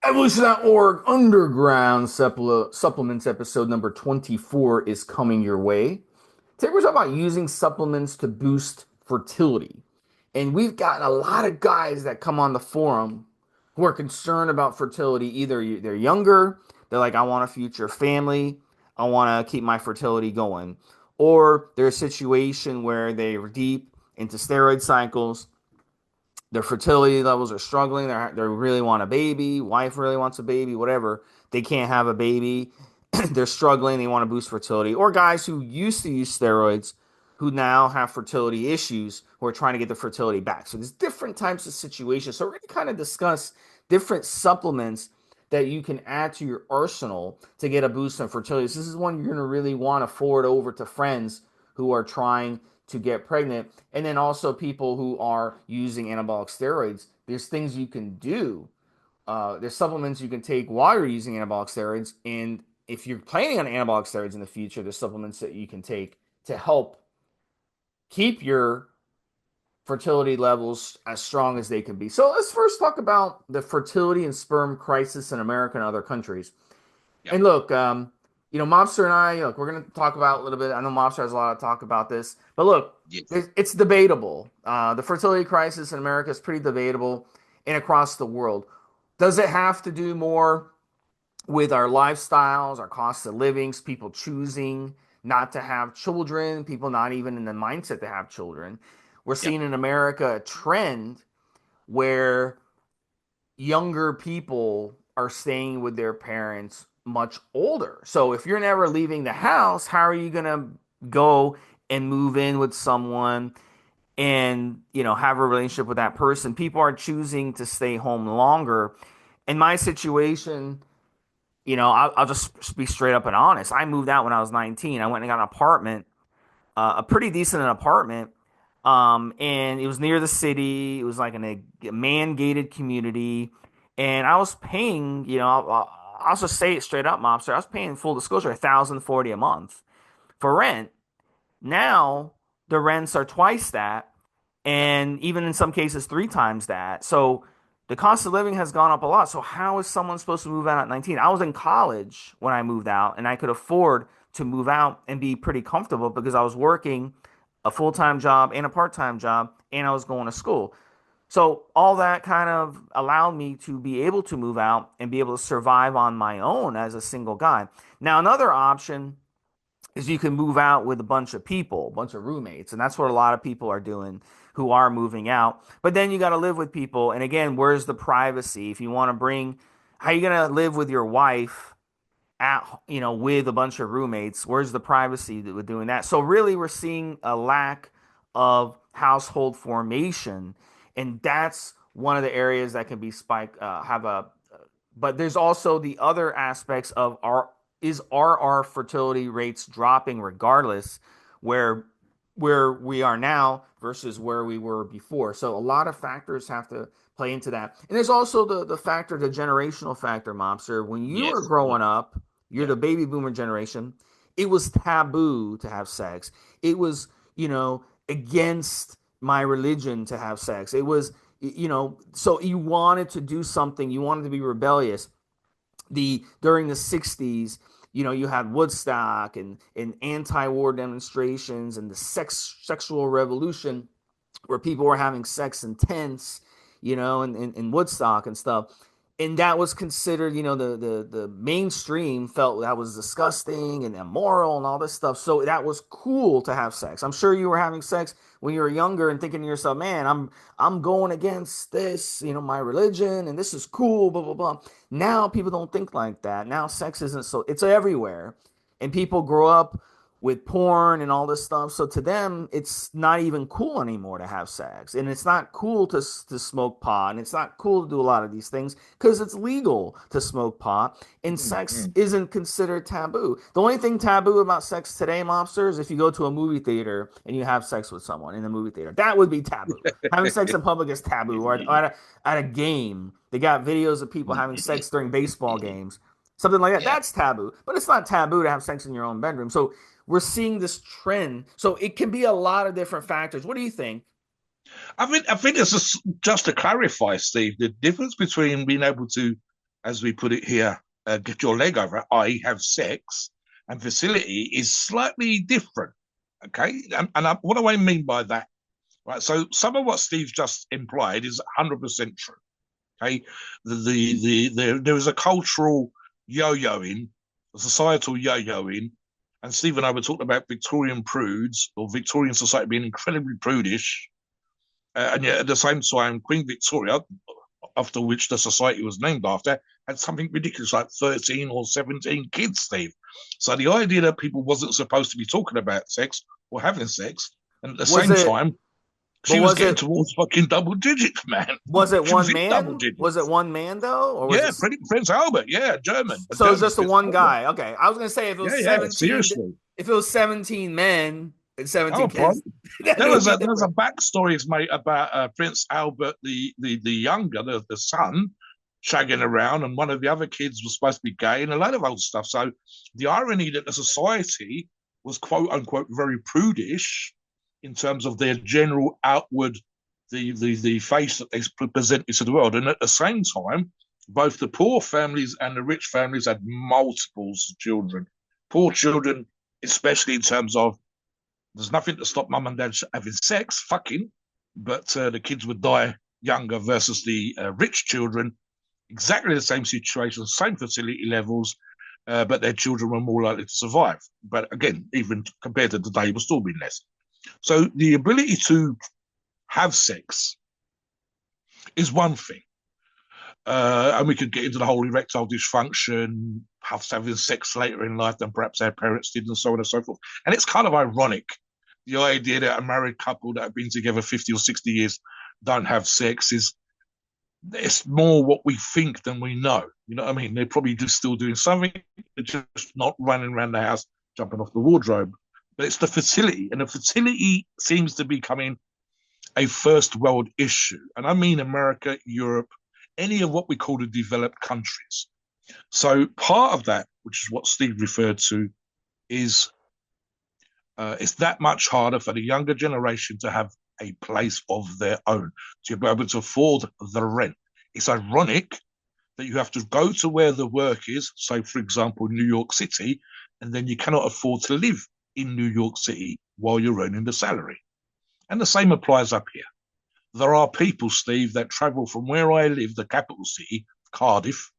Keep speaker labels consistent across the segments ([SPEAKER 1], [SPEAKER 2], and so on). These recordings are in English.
[SPEAKER 1] Evolutionary.org Underground Supplements episode number 24 is coming your way. Today we're talking about using supplements to boost fertility. And we've gotten a lot of guys that come on the forum who are concerned about fertility. Either they're younger, they're like, I want a future family, I want to keep my fertility going. Or they're a situation where they're deep into steroid cycles, their fertility levels are struggling. They really want a baby. Wife really wants a baby. Whatever. They can't have a baby. They're struggling. They want to boost fertility. Or guys who used to use steroids, who now have fertility issues, who are trying to get the fertility back. So there's different types of situations. So we're going to kind of discuss different supplements that you can add to your arsenal to get a boost in fertility. So this is one you're going to really want to forward over to friends who are trying to get pregnant. And then also people who are using anabolic steroids. There's things you can do. There's supplements you can take while you're using anabolic steroids. And if you're planning on anabolic steroids in the future, there's supplements that you can take to help keep your fertility levels as strong as they can be. So let's first talk about the fertility and sperm crisis in America and other countries.
[SPEAKER 2] Yep.
[SPEAKER 1] And look, Mobster and I, look, we're going to talk about a little bit. I know Mobster has a lot to talk about this, but look,
[SPEAKER 2] Yes.
[SPEAKER 1] it's debatable. The fertility crisis in America is pretty debatable and across the world. Does it have to do more with our lifestyles, our cost of livings, people choosing not to have children, people not even in the mindset to have children? We're
[SPEAKER 2] Yep.
[SPEAKER 1] seeing in America a trend where younger people are staying with their parents much older. So if you're never leaving the house, how are you going to go and move in with someone and, have a relationship with that person? People are choosing to stay home longer. In my situation, I'll just be straight up and honest. I moved out when I was 19. I went and got an apartment, a pretty decent apartment. And it was near the city. It was like in a man-gated community, and I was paying, I'll just say it straight up, mobster. I was paying full disclosure, 1,040 a month for rent. Now the rents are twice that,
[SPEAKER 2] Yep.
[SPEAKER 1] and even in some cases three times that. So the cost of living has gone up a lot. So how is someone supposed to move out at 19? I was in college when I moved out, and I could afford to move out and be pretty comfortable because I was working a full-time job and a part-time job, and I was going to school. So all that kind of allowed me to be able to move out and be able to survive on my own as a single guy. Now, another option is you can move out with a bunch of people, a bunch of roommates, and that's what a lot of people are doing who are moving out. But then you got to live with people, and again, where's the privacy? If you want to bring, how are you gonna live with your wife with a bunch of roommates? Where's the privacy with doing that? So really, we're seeing a lack of household formation, and that's one of the areas that can be spike have a. But there's also the other aspects of our fertility rates dropping regardless where we are now versus where we were before. So a lot of factors have to play into that. And there's also the factor, the generational factor, mobster. When you were
[SPEAKER 2] Yes.
[SPEAKER 1] growing up, you're
[SPEAKER 2] Yep.
[SPEAKER 1] the baby boomer generation. It was taboo to have sex. It was, against my religion to have sex. It was, so you wanted to do something, you wanted to be rebellious. The During the 60s, you had Woodstock and anti-war demonstrations and the sexual revolution where people were having sex in tents, in Woodstock and stuff. And that was considered, the mainstream felt that was disgusting and immoral and all this stuff. So that was cool to have sex. I'm sure you were having sex when you were younger and thinking to yourself, man, I'm going against this, my religion, and this is cool, blah blah blah. Now people don't think like that. Now sex isn't so, it's everywhere. And people grow up with porn and all this stuff. So to them, it's not even cool anymore to have sex, and it's not cool to smoke pot, and it's not cool to do a lot of these things because it's legal to smoke pot, and sex
[SPEAKER 2] Mm-hmm.
[SPEAKER 1] isn't considered taboo. The only thing taboo about sex today, mobster, is if you go to a movie theater and you have sex with someone in the movie theater. That would be taboo. Having sex in public is taboo. Or at a game, they got videos of people having sex during baseball games. Something like that.
[SPEAKER 2] Yeah.
[SPEAKER 1] That's taboo. But it's not taboo to have sex in your own bedroom. So we're seeing this trend. So it can be a lot of different factors. What do you think?
[SPEAKER 2] I think it's just to clarify, Steve, the difference between being able to as we put it here, get your leg over it, i.e., have sex, and fertility is slightly different. Okay, what do I mean by that? Right, so some of what Steve just implied is 100% true. Okay, there is a cultural yo-yoing, a societal yo-yoing, and Steve and I were talking about Victorian prudes or Victorian society being incredibly prudish, and yet at the same time, Queen Victoria, after which the society was named after, had something ridiculous like 13 or 17 kids, Steve. So the idea that people wasn't supposed to be talking about sex or having sex, and at the
[SPEAKER 1] Was
[SPEAKER 2] same
[SPEAKER 1] it?
[SPEAKER 2] time,
[SPEAKER 1] But
[SPEAKER 2] she was getting towards fucking double digits, man.
[SPEAKER 1] was it
[SPEAKER 2] She was
[SPEAKER 1] one
[SPEAKER 2] in double
[SPEAKER 1] man? Was it
[SPEAKER 2] digits.
[SPEAKER 1] one man though, or was
[SPEAKER 2] Yeah,
[SPEAKER 1] it?
[SPEAKER 2] Prince Albert. Yeah, a
[SPEAKER 1] So it's
[SPEAKER 2] German
[SPEAKER 1] just the
[SPEAKER 2] Prince
[SPEAKER 1] one
[SPEAKER 2] Albert.
[SPEAKER 1] guy. Okay, I was gonna say
[SPEAKER 2] Yeah, yeah, seriously.
[SPEAKER 1] if it was 17 men and
[SPEAKER 2] Oh,
[SPEAKER 1] 17
[SPEAKER 2] bro.
[SPEAKER 1] kids, then it would be
[SPEAKER 2] There's a
[SPEAKER 1] different.
[SPEAKER 2] backstory, mate, about Prince Albert, the younger, the son, shagging around, and one of the other kids was supposed to be gay, and a lot of old stuff. So the irony that the society was quote unquote very prudish in terms of their general outward, the face that they presented to the world, and at the same time, both the poor families and the rich families had multiples of children. Poor children, especially in terms of there's nothing to stop mum and dad having sex, fucking, but the kids would die younger versus the rich children. Exactly the same situation, same fertility levels, but their children were more likely to survive. But again, even compared to today, it will still be less. So the ability to have sex is one thing. And we could get into the whole erectile dysfunction, perhaps having sex later in life than perhaps our parents did, and so on and so forth. And it's kind of ironic, the idea that a married couple that have been together 50 or 60 years don't have sex is it's more what we think than we know. You know what I mean? They're probably just still doing something, they're just not running around the house jumping off the wardrobe. But it's the fertility, and the fertility seems to be becoming a first world issue. And I mean America, Europe, any of what we call the developed countries. So part of that, which is what Steve referred to, is it's that much harder for the younger generation to have a place of their own, to be able to afford the rent. It's ironic that you have to go to where the work is, say, for example, New York City, and then you cannot afford to live in New York City while you're earning the salary. And the same applies up here. There are people, Steve, that travel from where I live, the capital city, Cardiff.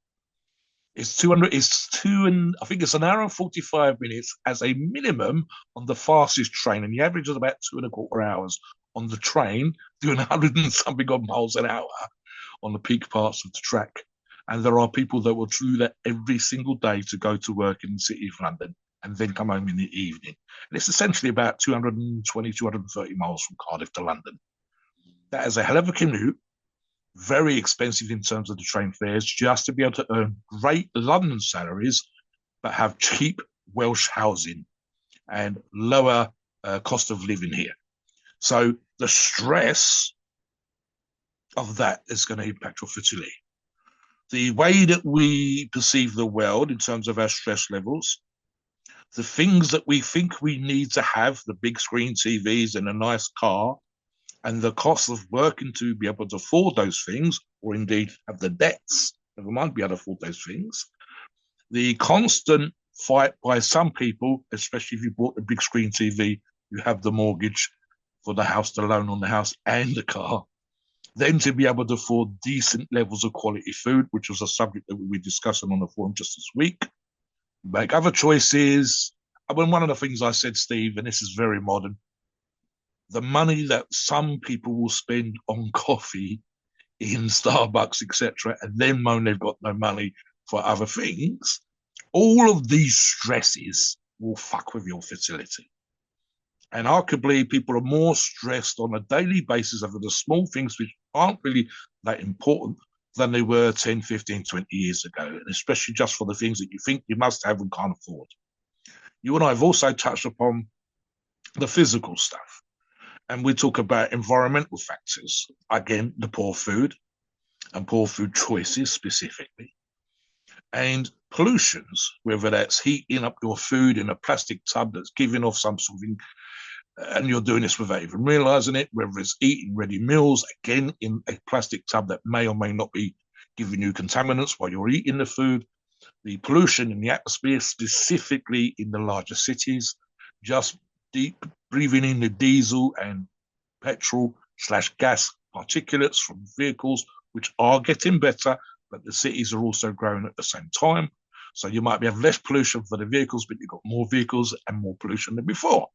[SPEAKER 2] It's 200, it's two and I think it's an hour and 45 minutes as a minimum on the fastest train. And the average is about 2.25 hours on the train, doing 100 and something odd miles an hour on the peak parts of the track. And there are people that will do that every single day to go to work in the city of London and then come home in the evening. And it's essentially about 220, 230 miles from Cardiff to London. That is a hell of a commute, very expensive in terms of the train fares, just to be able to earn great London salaries, but have cheap Welsh housing and lower cost of living here. So the stress of that is going to impact your fertility. The way that we perceive the world in terms of our stress levels, the things that we think we need to have, the big screen TVs and a nice car, and the cost of working to be able to afford those things, or indeed have the debts, never mind be able to afford those things, the constant fight by some people, especially if you bought a big screen TV, you have the mortgage for the house, the loan on the house, and the car. Then to be able to afford decent levels of quality food, which was a subject that we were discussing on the forum just this week. Make other choices. I mean, one of the things I said, Steve, and this is very modern, the money that some people will spend on coffee in Starbucks, etc., and then moan they've got no money for other things, all of these stresses will fuck with your fertility. And arguably, people are more stressed on a daily basis over the small things which aren't really that important than they were 10, 15, 20 years ago, and especially just for the things that you think you must have and can't afford. You and I have also touched upon the physical stuff. And we talk about environmental factors, again, the poor food and poor food choices specifically, and pollutions, whether that's heating up your food in a plastic tub that's giving off some sort of, and you're doing this without even realizing it, whether it's eating ready meals, again, in a plastic tub that may or may not be giving you contaminants while you're eating the food, the pollution in the atmosphere, specifically in the larger cities, just deep breathing in the diesel and petrol slash gas particulates from vehicles, which are getting better, but the cities are also growing at the same time. So you might have less pollution for the vehicles, but you've got more vehicles and more pollution than before.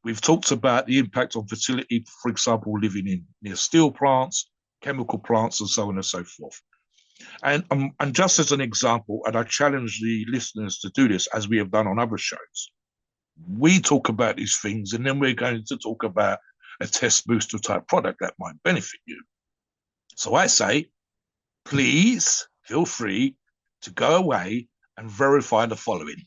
[SPEAKER 2] We've talked about the impact on fertility, for example, living in near steel plants, chemical plants, and so on and so forth. And just as an example, and I challenge the listeners to do this as we have done on other shows, we talk about these things, and then we're going to talk about a test booster type product that might benefit you. So I say, please feel free to go away and verify the following.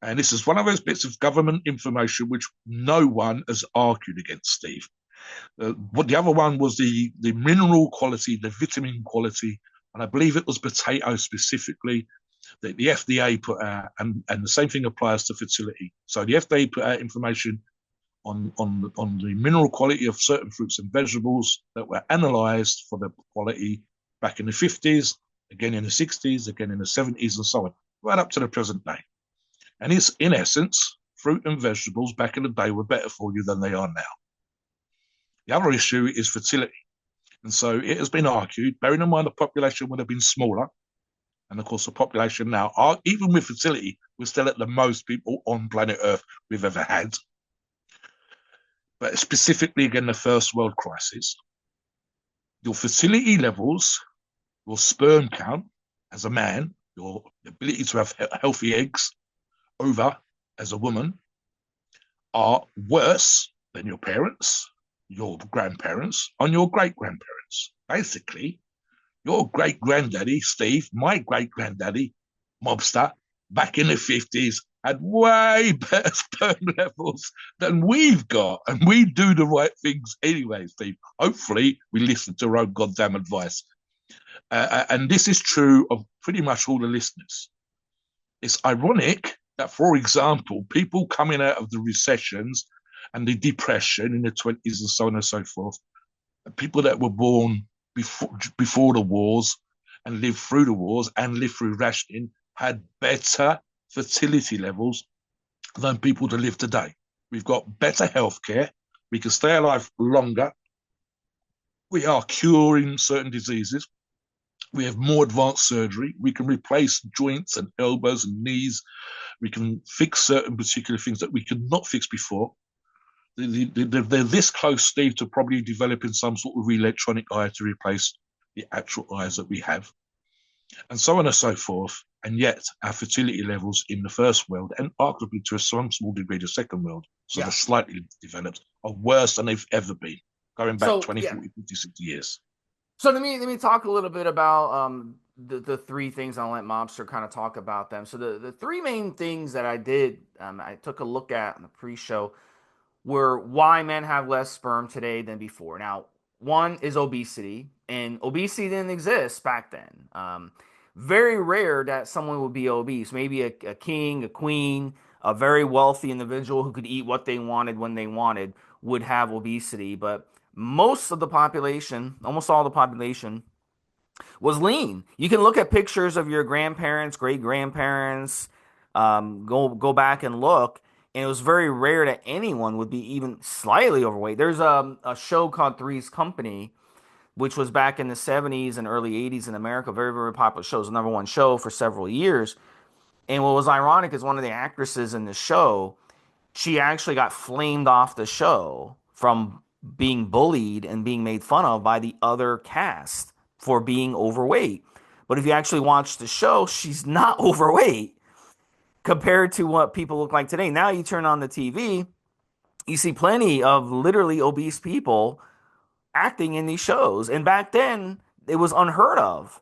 [SPEAKER 2] And this is one of those bits of government information which no one has argued against, Steve. What the other one was the mineral quality, the vitamin quality, and I believe it was potato specifically that the FDA put out, and the same thing applies to fertility. So the FDA put out information on the mineral quality of certain fruits and vegetables that were analysed for the quality back in the 50s, again in the 60s, again in the 70s, and so on, right up to the present day. And it's, in essence, fruit and vegetables back in the day were better for you than they are now. The other issue is fertility. And so it has been argued, bearing in mind the population would have been smaller, and of course the population now, even with fertility, we're still at the most people on planet Earth we've ever had. But specifically, again, the first world crisis, your fertility levels, your sperm count as a man, your ability to have healthy eggs over as a woman are worse than your parents, your grandparents, and your great-grandparents. Basically, your great-granddaddy, Steve, my great-granddaddy, Mobster, back in the 50s, had way better sperm levels than we've got. And we do the right things anyway, Steve. Hopefully, we listen to our own goddamn advice. And this is true of pretty much all the listeners. It's ironic that, for example, people coming out of the recessions and the depression in the 20s and so on and so forth, people that were born before the wars and lived through the wars and lived through rationing had better fertility levels than people that live today. We've got better healthcare. We can stay alive longer. We are curing certain diseases. We have more advanced surgery. We can replace joints and elbows and knees. We can fix certain particular things that we could not fix before. They're this close, Steve, to probably developing some sort of electronic eye to replace the actual eyes that we have, and so on and so forth. And yet our fertility levels in the first world, and arguably to some small degree the second world, so they're slightly developed, are worse than they've ever been, going back 20, 40, 50, 60 years.
[SPEAKER 1] So let me talk a little bit about the three things. I'll let Mobster kind of talk about them. So the three main things that I did, I took a look at in the pre-show, were why men have less sperm today than before. Now, one is obesity, and obesity didn't exist back then. Very rare that someone would be obese. Maybe a king, a queen, a very wealthy individual who could eat what they wanted when they wanted would have obesity. But most of the population, almost all the population, was lean. You can look at pictures of your grandparents, great grandparents, go back and look, and it was very rare that anyone would be even slightly overweight. There's a show called Three's Company, which was back in the 70s and early 80s in America, very, very popular show. It was the number one show for several years. And what was ironic is one of the actresses in the show, she actually got flamed off the show from being bullied and being made fun of by the other cast for being overweight. But if you actually watch the show, she's not overweight compared to what people look like today. Now you turn on the TV, you see plenty of literally obese people acting in these shows. And back then, it was unheard of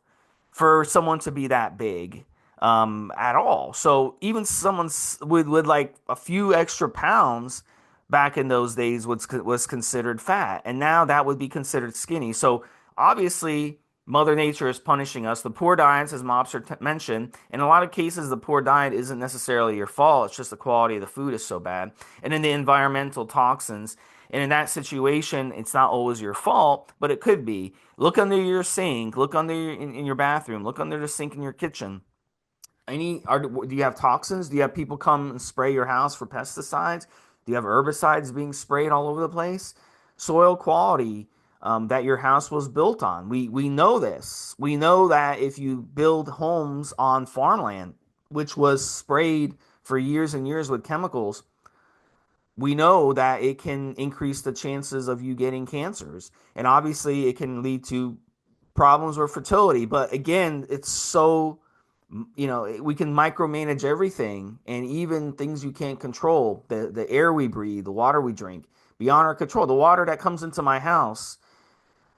[SPEAKER 1] for someone to be that big at all. So even someone with like a few extra pounds back in those days was considered fat. And now that would be considered skinny. So obviously, Mother Nature is punishing us. The poor diets, as Mobster mentioned, in a lot of cases, the poor diet isn't necessarily your fault. It's just the quality of the food is so bad. And then the environmental toxins. And in that situation, it's not always your fault, but it could be. Look under your sink, look under in your bathroom, look under the sink in your kitchen. Do you have toxins? Do you have people come and spray your house for pesticides? Do you have herbicides being sprayed all over the place? Soil quality that your house was built on. We know this. We know that if you build homes on farmland, which was sprayed for years and years with chemicals, we know that it can increase the chances of you getting cancers. And obviously, it can lead to problems with fertility. But again, it's so, we can micromanage everything, and even things you can't control, the air we breathe, the water we drink, beyond our control. The water that comes into my house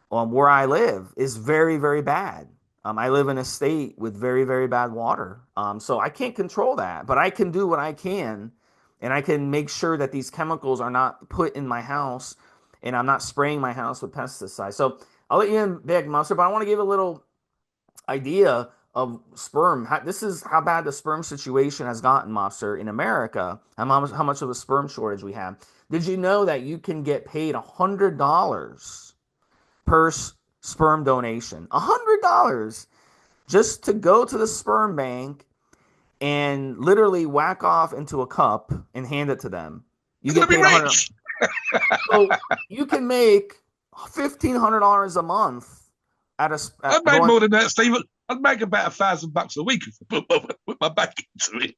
[SPEAKER 1] where I live is very, very bad. I live in a state with very, very bad water. So I can't control that, but I can do what I can, and I can make sure that these chemicals are not put in my house, and I'm not spraying my house with pesticides. So I'll let you in, Big Monster, but I want to give a little idea of sperm. This is how bad the sperm situation has gotten, Mobster, in America. How much of a sperm shortage we have. Did you know that you can get paid $100 per sperm donation? $100 just to go to the sperm bank and literally whack off into a cup and hand it to them. You
[SPEAKER 2] You're going
[SPEAKER 1] get
[SPEAKER 2] to be
[SPEAKER 1] paid 100.
[SPEAKER 2] rich.
[SPEAKER 1] So you can make $1,500 a month
[SPEAKER 2] I'd
[SPEAKER 1] at
[SPEAKER 2] make
[SPEAKER 1] going.
[SPEAKER 2] more than that, Steve. I'd make about $1,000 a week if I put my back into it.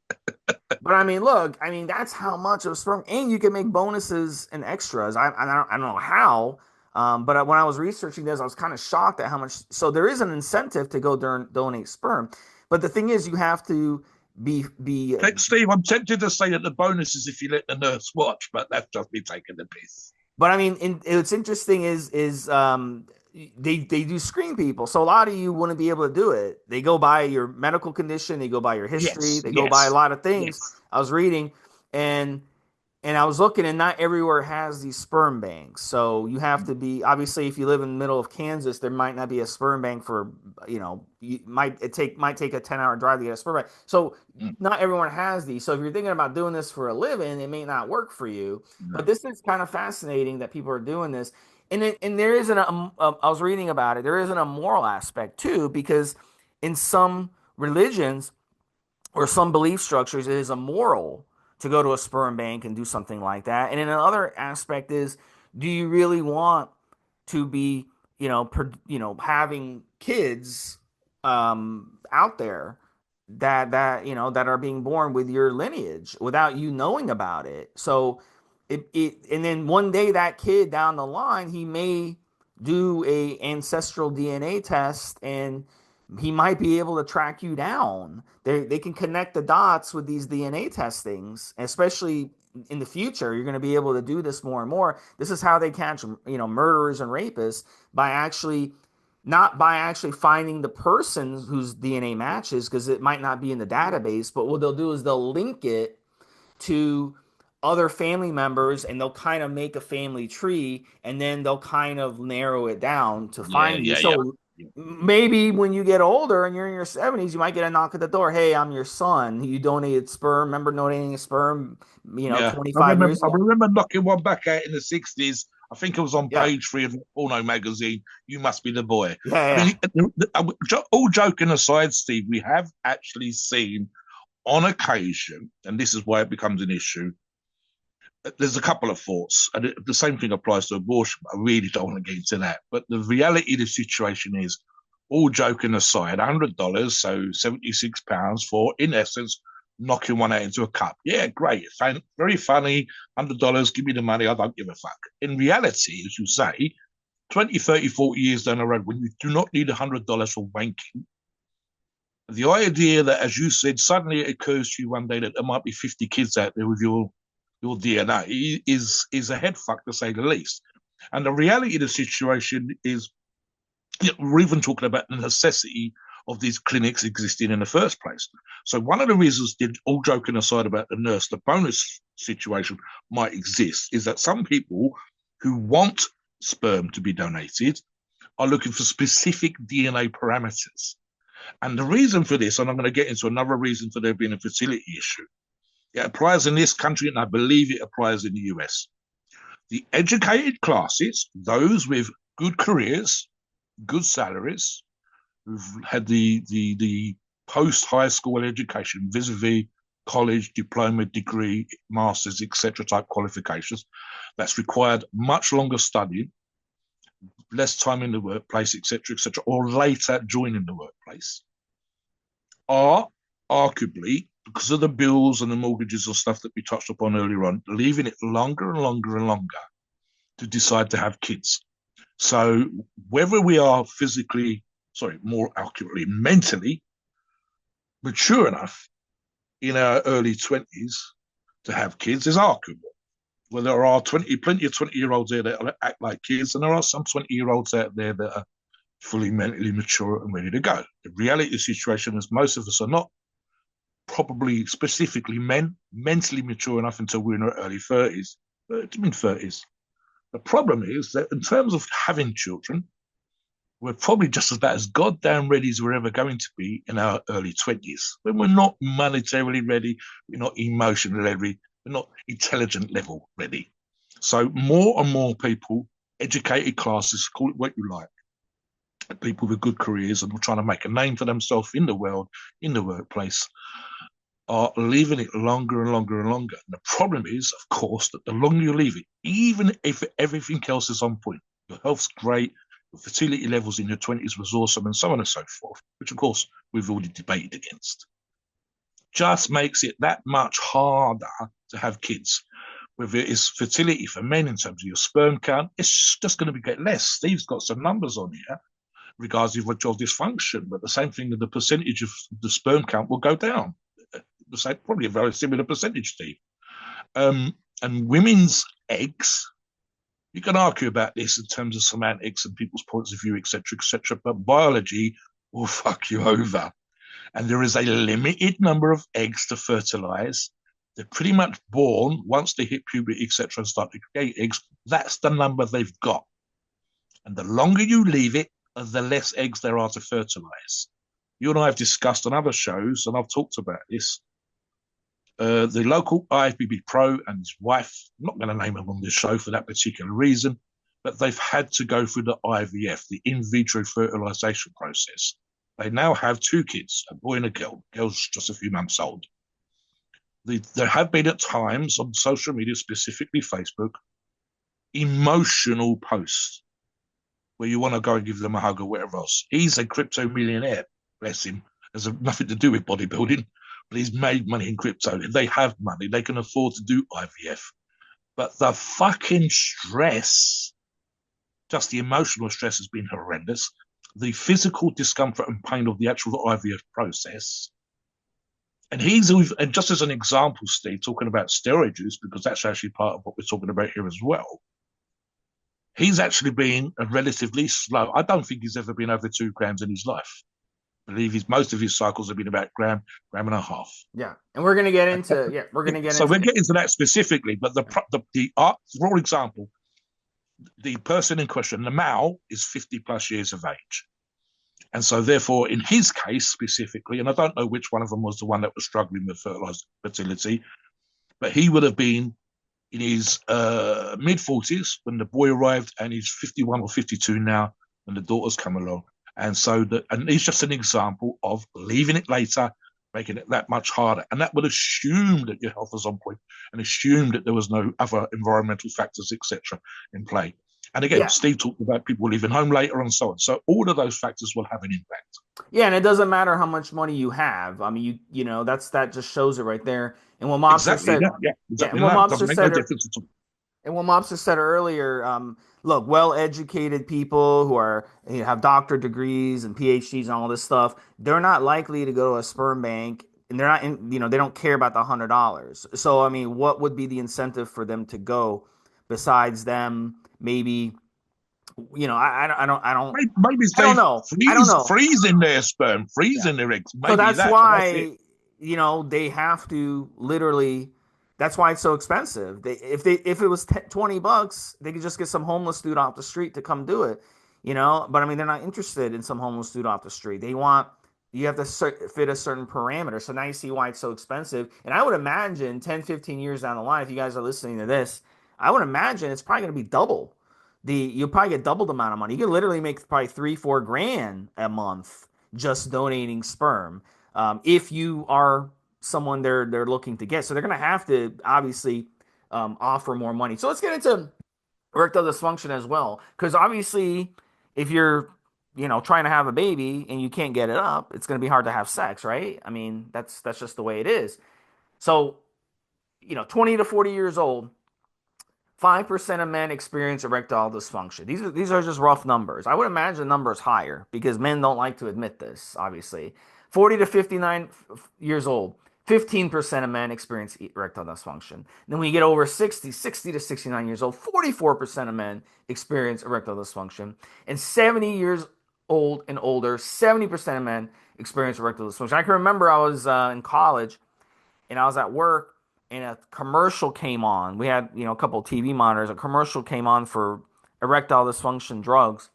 [SPEAKER 1] But I mean, look, I mean that's how much of sperm, and you can make bonuses and extras. I don't know how, but when I was researching this, I was kind of shocked at how much. So there is an incentive to go donate sperm, but the thing is, you have to be.
[SPEAKER 2] Steve, I'm tempted to say that the bonus is if you let the nurse watch, but that's just me taking the piss.
[SPEAKER 1] But I mean, what's interesting is they do screen people. So a lot of you wouldn't be able to do it. They go by your medical condition, they go by your history,
[SPEAKER 2] Yes,
[SPEAKER 1] they go by a
[SPEAKER 2] yes,
[SPEAKER 1] lot of things.
[SPEAKER 2] yes.
[SPEAKER 1] I was reading, and I was looking, and not everywhere has these sperm banks. So you have to be, obviously, if you live in the middle of Kansas, there might not be a sperm bank for, might take a 10-hour drive to get a sperm bank. So
[SPEAKER 2] Mm,
[SPEAKER 1] not everyone has these. So if you're thinking about doing this for a living, it may not work for you. But
[SPEAKER 2] no.
[SPEAKER 1] this is kind of fascinating that people are doing this. And there isn't I was reading about it. There isn't a moral aspect too, because in some religions or some belief structures, it is immoral to go to a sperm bank and do something like that. And then another aspect is, do you really want to be, having kids out there that are being born with your lineage without you knowing about it? So and then one day that kid down the line, he may do a ancestral DNA test, and he might be able to track you down. They can connect the dots with these DNA testings, especially in the future. You're going to be able to do this more and more. This is how they catch, murderers and rapists, by actually not by actually finding the person whose DNA matches, because it might not be in the database, but what they'll do is they'll link it to other family members, and they'll kind of make a family tree, and then they'll kind of narrow it down to
[SPEAKER 2] Yeah,
[SPEAKER 1] find you.
[SPEAKER 2] yeah, yeah.
[SPEAKER 1] So maybe when you get older and you're in your 70s, you might get a knock at the door. Hey, I'm your son. You donated sperm. Remember donating a sperm,
[SPEAKER 2] Yeah.
[SPEAKER 1] 25 years
[SPEAKER 2] I
[SPEAKER 1] ago?
[SPEAKER 2] remember knocking one back out in the 60s. I think it was on
[SPEAKER 1] Yeah.
[SPEAKER 2] page 3 of Porno magazine. You must be the boy. I
[SPEAKER 1] Yeah.
[SPEAKER 2] mean, all joking aside, Steve, we have actually seen on occasion, and this is why it becomes an issue. There's a couple of thoughts, and the same thing applies to abortion. I really don't want to get into that. But the reality of the situation is, all joking aside, $100, so £76 for, in essence, knocking one out into a cup. Yeah, great. Very funny. $100, give me the money. I don't give a fuck. In reality, as you say, 20, 30, 40 years down the road, when you do not need $100 for wanking, the idea that, as you said, suddenly it occurs to you one day that there might be 50 kids out there with your DNA is a head fuck, to say the least. And the reality of the situation is, we're even talking about the necessity of these clinics existing in the first place. So one of the reasons, all joking aside about the nurse, the bonus situation might exist is that some people who want sperm to be donated are looking for specific DNA parameters. And the reason for this, and I'm going to get into another reason for there being a fertility issue, it applies in this country, and I believe it applies in the US. The educated classes, those with good careers, good salaries, who've had the post high school education, vis-a-vis college, diploma, degree, masters, etc. type qualifications, that's required much longer studying, less time in the workplace, etc., or later joining the workplace, are arguably, because of the bills and the mortgages and stuff that we touched upon earlier on, leaving it longer and longer and longer to decide to have kids. So whether we are physically, sorry, more accurately, mentally mature enough in our early 20s to have kids is arguable. Well, there are plenty of 20-year-olds there that act like kids, and there are some 20-year-olds out there that are fully mentally mature and ready to go. The reality of the situation is most of us are not probably specifically mentally mature enough until we're in our early 30s, mid 30s. The problem is that in terms of having children, we're probably just about as goddamn ready as we're ever going to be in our early 20s. When we're not monetarily ready, we're not emotionally ready, we're not intelligent level ready. So more and more people, educated classes, call it what you like, people with good careers and trying to make a name for themselves in the world, in the workplace, are leaving it longer and longer and longer. And the problem is, of course, that the longer you leave it, even if everything else is on point, your health's great, your fertility levels in your 20s was awesome, and so on and so forth, which, of course, we've already debated against, just makes it that much harder to have kids. Whether it is fertility for men in terms of your sperm count, it's just going to get less. Steve's got some numbers on here regards of erectile dysfunction, but the same thing that the percentage of the sperm count will go down. The same, probably a very similar percentage, Steve. And women's eggs, you can argue about this in terms of semantics and people's points of view, etc., but biology will fuck you over. And there is a limited number of eggs to fertilize. They're pretty much born once they hit puberty, etc., and start to create eggs. That's the number they've got. And the longer you leave it, the less eggs there are to fertilize. You and I have discussed on other shows, and I've talked about this. The local IFBB pro and his wife, I'm not going to name him on this show for that particular reason, but they've had to go through the IVF, the in vitro fertilization process. They now have two kids, a boy and a girl. The girl's just a few months old. There have been at times on social media, specifically Facebook, emotional posts where you want to go and give them a hug or whatever else. He's a crypto millionaire, bless him. Has nothing to do with bodybuilding, but he's made money in crypto. They have money. They can afford to do IVF. But the fucking stress, just the emotional stress has been horrendous. The physical discomfort and pain of the actual IVF process. And and just as an example, Steve, talking about steroid use, because that's actually part of what we're talking about here as well. He's actually been a relatively slow. I don't think he's ever been over 2 grams in his life. I believe most of his cycles have been about gram and a half.
[SPEAKER 1] Yeah, and we're gonna get into we're gonna get
[SPEAKER 2] so
[SPEAKER 1] into.
[SPEAKER 2] we're getting to that specifically. But for example, the person in question, the male, is 50 plus years of age, and so therefore, in his case specifically, and I don't know which one of them was the one that was struggling with fertility, but he would have been in his mid-40s when the boy arrived, and he's 51 or 52 now when the daughter's come along. And so and it's just an example of leaving it later, making it that much harder. And that would assume that your health was on point and assume that there was no other environmental factors, etc., in play. And again, Steve talked about people leaving home later and so on. So all of those factors will have an impact.
[SPEAKER 1] Yeah, and it doesn't matter how much money you have. I mean, you know, that just shows it right there. And what Mobster said,
[SPEAKER 2] exactly.
[SPEAKER 1] and what
[SPEAKER 2] No,
[SPEAKER 1] Mobster
[SPEAKER 2] doesn't make no
[SPEAKER 1] said,
[SPEAKER 2] difference at all.
[SPEAKER 1] and what Mobster said earlier, look, well-educated people who are have doctorate degrees and PhDs and all this stuff, they're not likely to go to a sperm bank, and they're not, they don't care about the $100. So, I mean, what would be the incentive for them to go besides them maybe?
[SPEAKER 2] Maybe
[SPEAKER 1] I don't
[SPEAKER 2] they
[SPEAKER 1] know. I don't know.
[SPEAKER 2] freezing their sperm,
[SPEAKER 1] Yeah.
[SPEAKER 2] freezing their eggs.
[SPEAKER 1] So
[SPEAKER 2] Maybe
[SPEAKER 1] that's
[SPEAKER 2] that's it.
[SPEAKER 1] why, they have to literally, that's why it's so expensive. If it was $20, they could just get some homeless dude off the street to come do it, but I mean, they're not interested in some homeless dude off the street. You have to fit a certain parameter. So now you see why it's so expensive. And I would imagine 10, 15 years down the line, if you guys are listening to this, I would imagine it's probably going to be double. You'll probably get double the amount of money. You can literally make probably 3, 4 grand a month just donating sperm. If you are someone they're looking to get, so they're going to have to obviously offer more money. So let's get into erectile dysfunction as well, because obviously, if you're trying to have a baby and you can't get it up, it's going to be hard to have sex, right? I mean, that's just the way it is. So 20 to 40 years old, 5% of men experience erectile dysfunction. These are just rough numbers. I would imagine the number is higher because men don't like to admit this, obviously. 40 to 59 years old, 15% of men experience erectile dysfunction. Then when you get over 60 to 69 years old, 44% of men experience erectile dysfunction. And 70 years old and older, 70% of men experience erectile dysfunction. I can remember I was in college and I was at work and a commercial came on. We had, a couple of TV monitors. A commercial came on for erectile dysfunction drugs.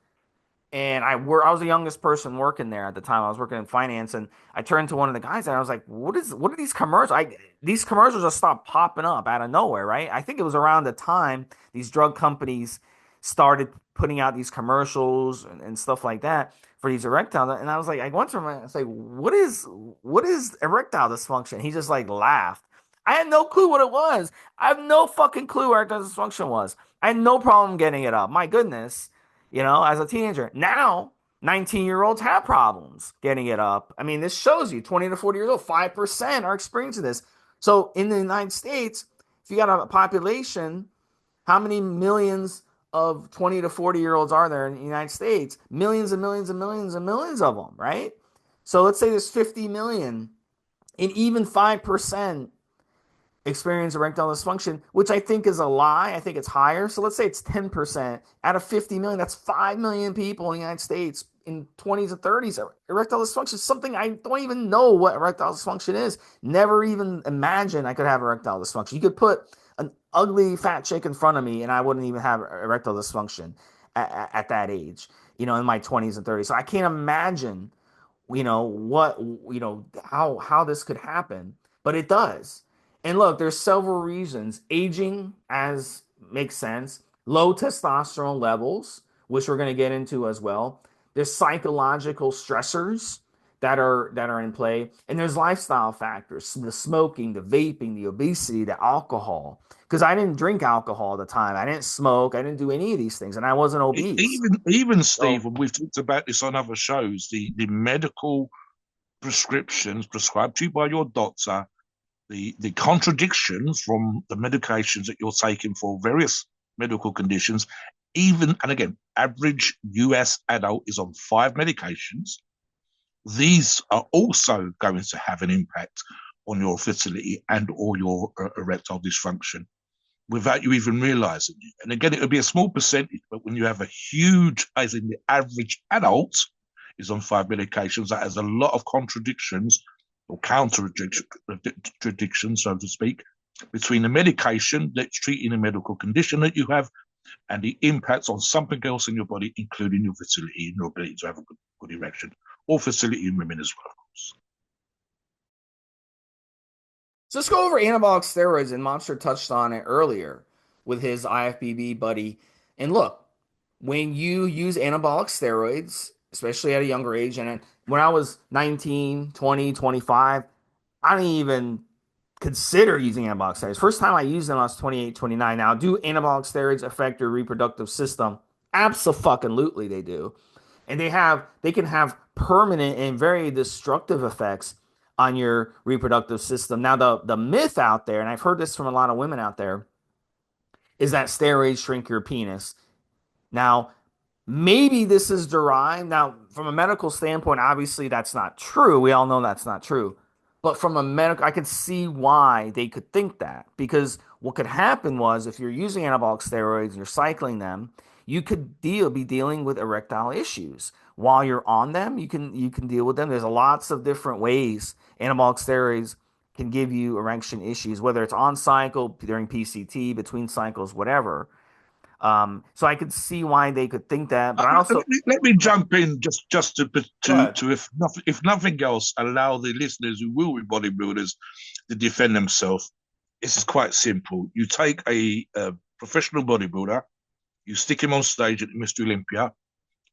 [SPEAKER 1] And I was the youngest person working there at the time. I was working in finance, and I turned to one of the guys and I was like, what are these commercials? These commercials just stopped popping up out of nowhere, right? I think it was around the time these drug companies started putting out these commercials and stuff like that for these erectile. And I was like, I went to him and I was like, what is erectile dysfunction? He just like laughed. I had no clue what it was. I have no fucking clue what erectile dysfunction was. I had no problem getting it up. My goodness, as a teenager. Now, 19-year-olds have problems getting it up. I mean, this shows you 20 to 40 years old, 5% are experiencing this. So in the United States, if you got a population, how many millions of 20 to 40-year-olds are there in the United States? Millions and millions and millions and millions of them, right? So let's say there's 50 million, and even 5% experience erectile dysfunction, which I think is a lie. I think it's higher. So let's say it's 10% out of 50 million. That's 5 million people in the United States in 20s and 30s. Erectile dysfunction is something I don't even know what erectile dysfunction is. Never even imagined I could have erectile dysfunction. You could put an ugly fat chick in front of me and I wouldn't even have erectile dysfunction at that age, in my 20s and 30s. So I can't imagine, what, how this could happen, but it does. And look, there's several reasons. Aging, as makes sense. Low testosterone levels, which we're going to get into as well. There's psychological stressors that are in play, and there's lifestyle factors: the smoking, the vaping, the obesity, the alcohol. Because I didn't drink alcohol at the time, I didn't smoke, I didn't do any of these things, and I wasn't obese.
[SPEAKER 2] Even Steve,
[SPEAKER 1] So
[SPEAKER 2] and we've talked about this on other shows, the medical prescriptions prescribed to you by your doctor, the contradictions from the medications that you're taking for various medical conditions, even, and again, average US adult is on 5 medications. These are also going to have an impact on your fertility and or your erectile dysfunction without you even realizing it. And again, it would be a small percentage, but when you have a huge, as in the average adult is on 5 medications, that has a lot of contradictions or contradictions, so to speak, between the medication that's treating a medical condition that you have and the impacts on something else in your body, including your fertility and your ability to have a good erection, or fertility in women as well, of course.
[SPEAKER 1] So let's go over anabolic steroids, and Mobster touched on it earlier with his IFBB buddy. And look, when you use anabolic steroids, especially at a younger age, and when I was 19, 20, 25, I didn't even consider using anabolic steroids. First time I used them, I was 28, 29. Now, do anabolic steroids affect your reproductive system? Absolutely, they do. And they can have permanent and very destructive effects on your reproductive system. Now, the myth out there, and I've heard this from a lot of women out there, is that steroids shrink your penis. Now, maybe this is derived. Now, from a medical standpoint, obviously that's not true. We all know that's not true. But from a medical, I could see why they could think that. Because what could happen was if you're using anabolic steroids and you're cycling them, you could be dealing with erectile issues. While you're on them, you can deal with them. There's lots of different ways anabolic steroids can give you erection issues, whether it's on cycle, during PCT, between cycles, whatever. So I could see why they could think that, but I also
[SPEAKER 2] Let me jump in just
[SPEAKER 1] go ahead.
[SPEAKER 2] to if nothing else, allow the listeners who will be bodybuilders to defend themselves. This is quite simple. You take a professional bodybuilder. You stick him on stage at Mr. Olympia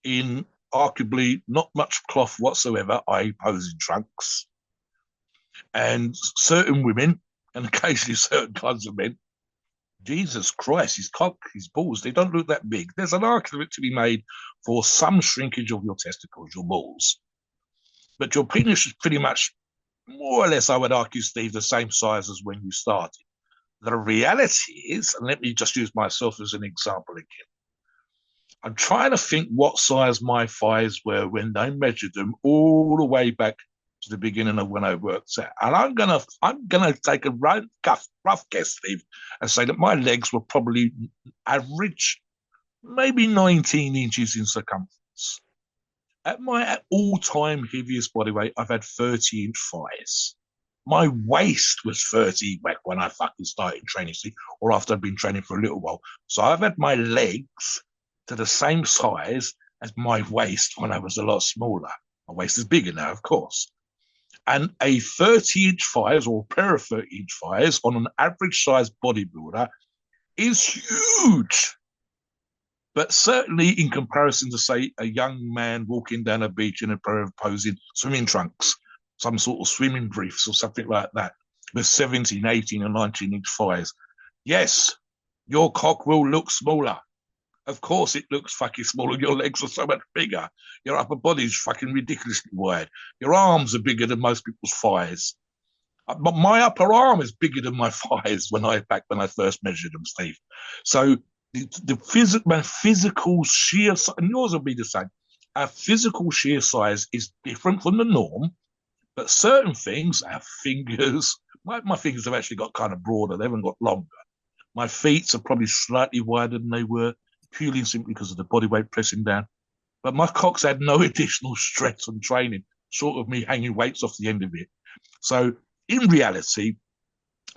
[SPEAKER 2] in arguably not much cloth whatsoever, i.e., posing trunks, and certain women, and occasionally certain kinds of men. Jesus Christ, his cock, his balls, they don't look that big. There's an argument to be made for some shrinkage of your testicles, your balls. But your penis is pretty much, more or less, I would argue, Steve, the same size as when you started. The reality is, and let me just use myself as an example again. I'm trying to think what size my thighs were when they measured them all the way back to the beginning of when I worked out. And I'm gonna take a rough guess, Steve, and say that my legs were probably average, maybe 19 inches in circumference. At my all-time heaviest body weight, I've had 30-inch thighs. My waist was 30 back when I fucking started training, Steve, or after I'd been training for a little while. So I've had my legs to the same size as my waist when I was a lot smaller. My waist is bigger now, of course. And a 30-inch thighs or a pair of 30-inch thighs on an average size bodybuilder is huge. But certainly in comparison to, say, a young man walking down a beach in a pair of posing swimming trunks, some sort of swimming briefs or something like that, with 17, 18 and 19-inch thighs. Yes, your cock will look smaller. Of course it looks fucking smaller. Your legs are so much bigger. Your upper body's fucking ridiculously wide. Your arms are bigger than most people's thighs. But my upper arm is bigger than my thighs when I first measured them, Steve. So my physical sheer size, and yours will be the same. Our physical sheer size is different from the norm, but certain things, our fingers, my fingers have actually got kind of broader. They haven't got longer. My feet are probably slightly wider than they were, purely and simply because of the body weight pressing down. But my cock's had no additional stress on training, short of me hanging weights off the end of it. So in reality,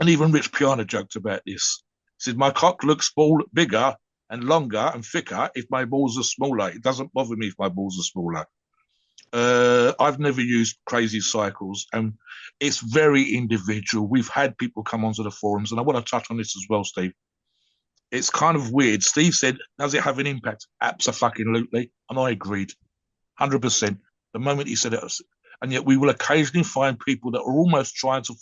[SPEAKER 2] and even Rich Piana joked about this, he said, my cock looks bigger and longer and thicker if my balls are smaller. It doesn't bother me if my balls are smaller. I've never used crazy cycles, and it's very individual. We've had people come onto the forums, and I want to touch on this as well, Steve. It's kind of weird. Steve said, does it have an impact? Absolutely. And I agreed 100% the moment he said it. And yet we will occasionally find people that are almost trying to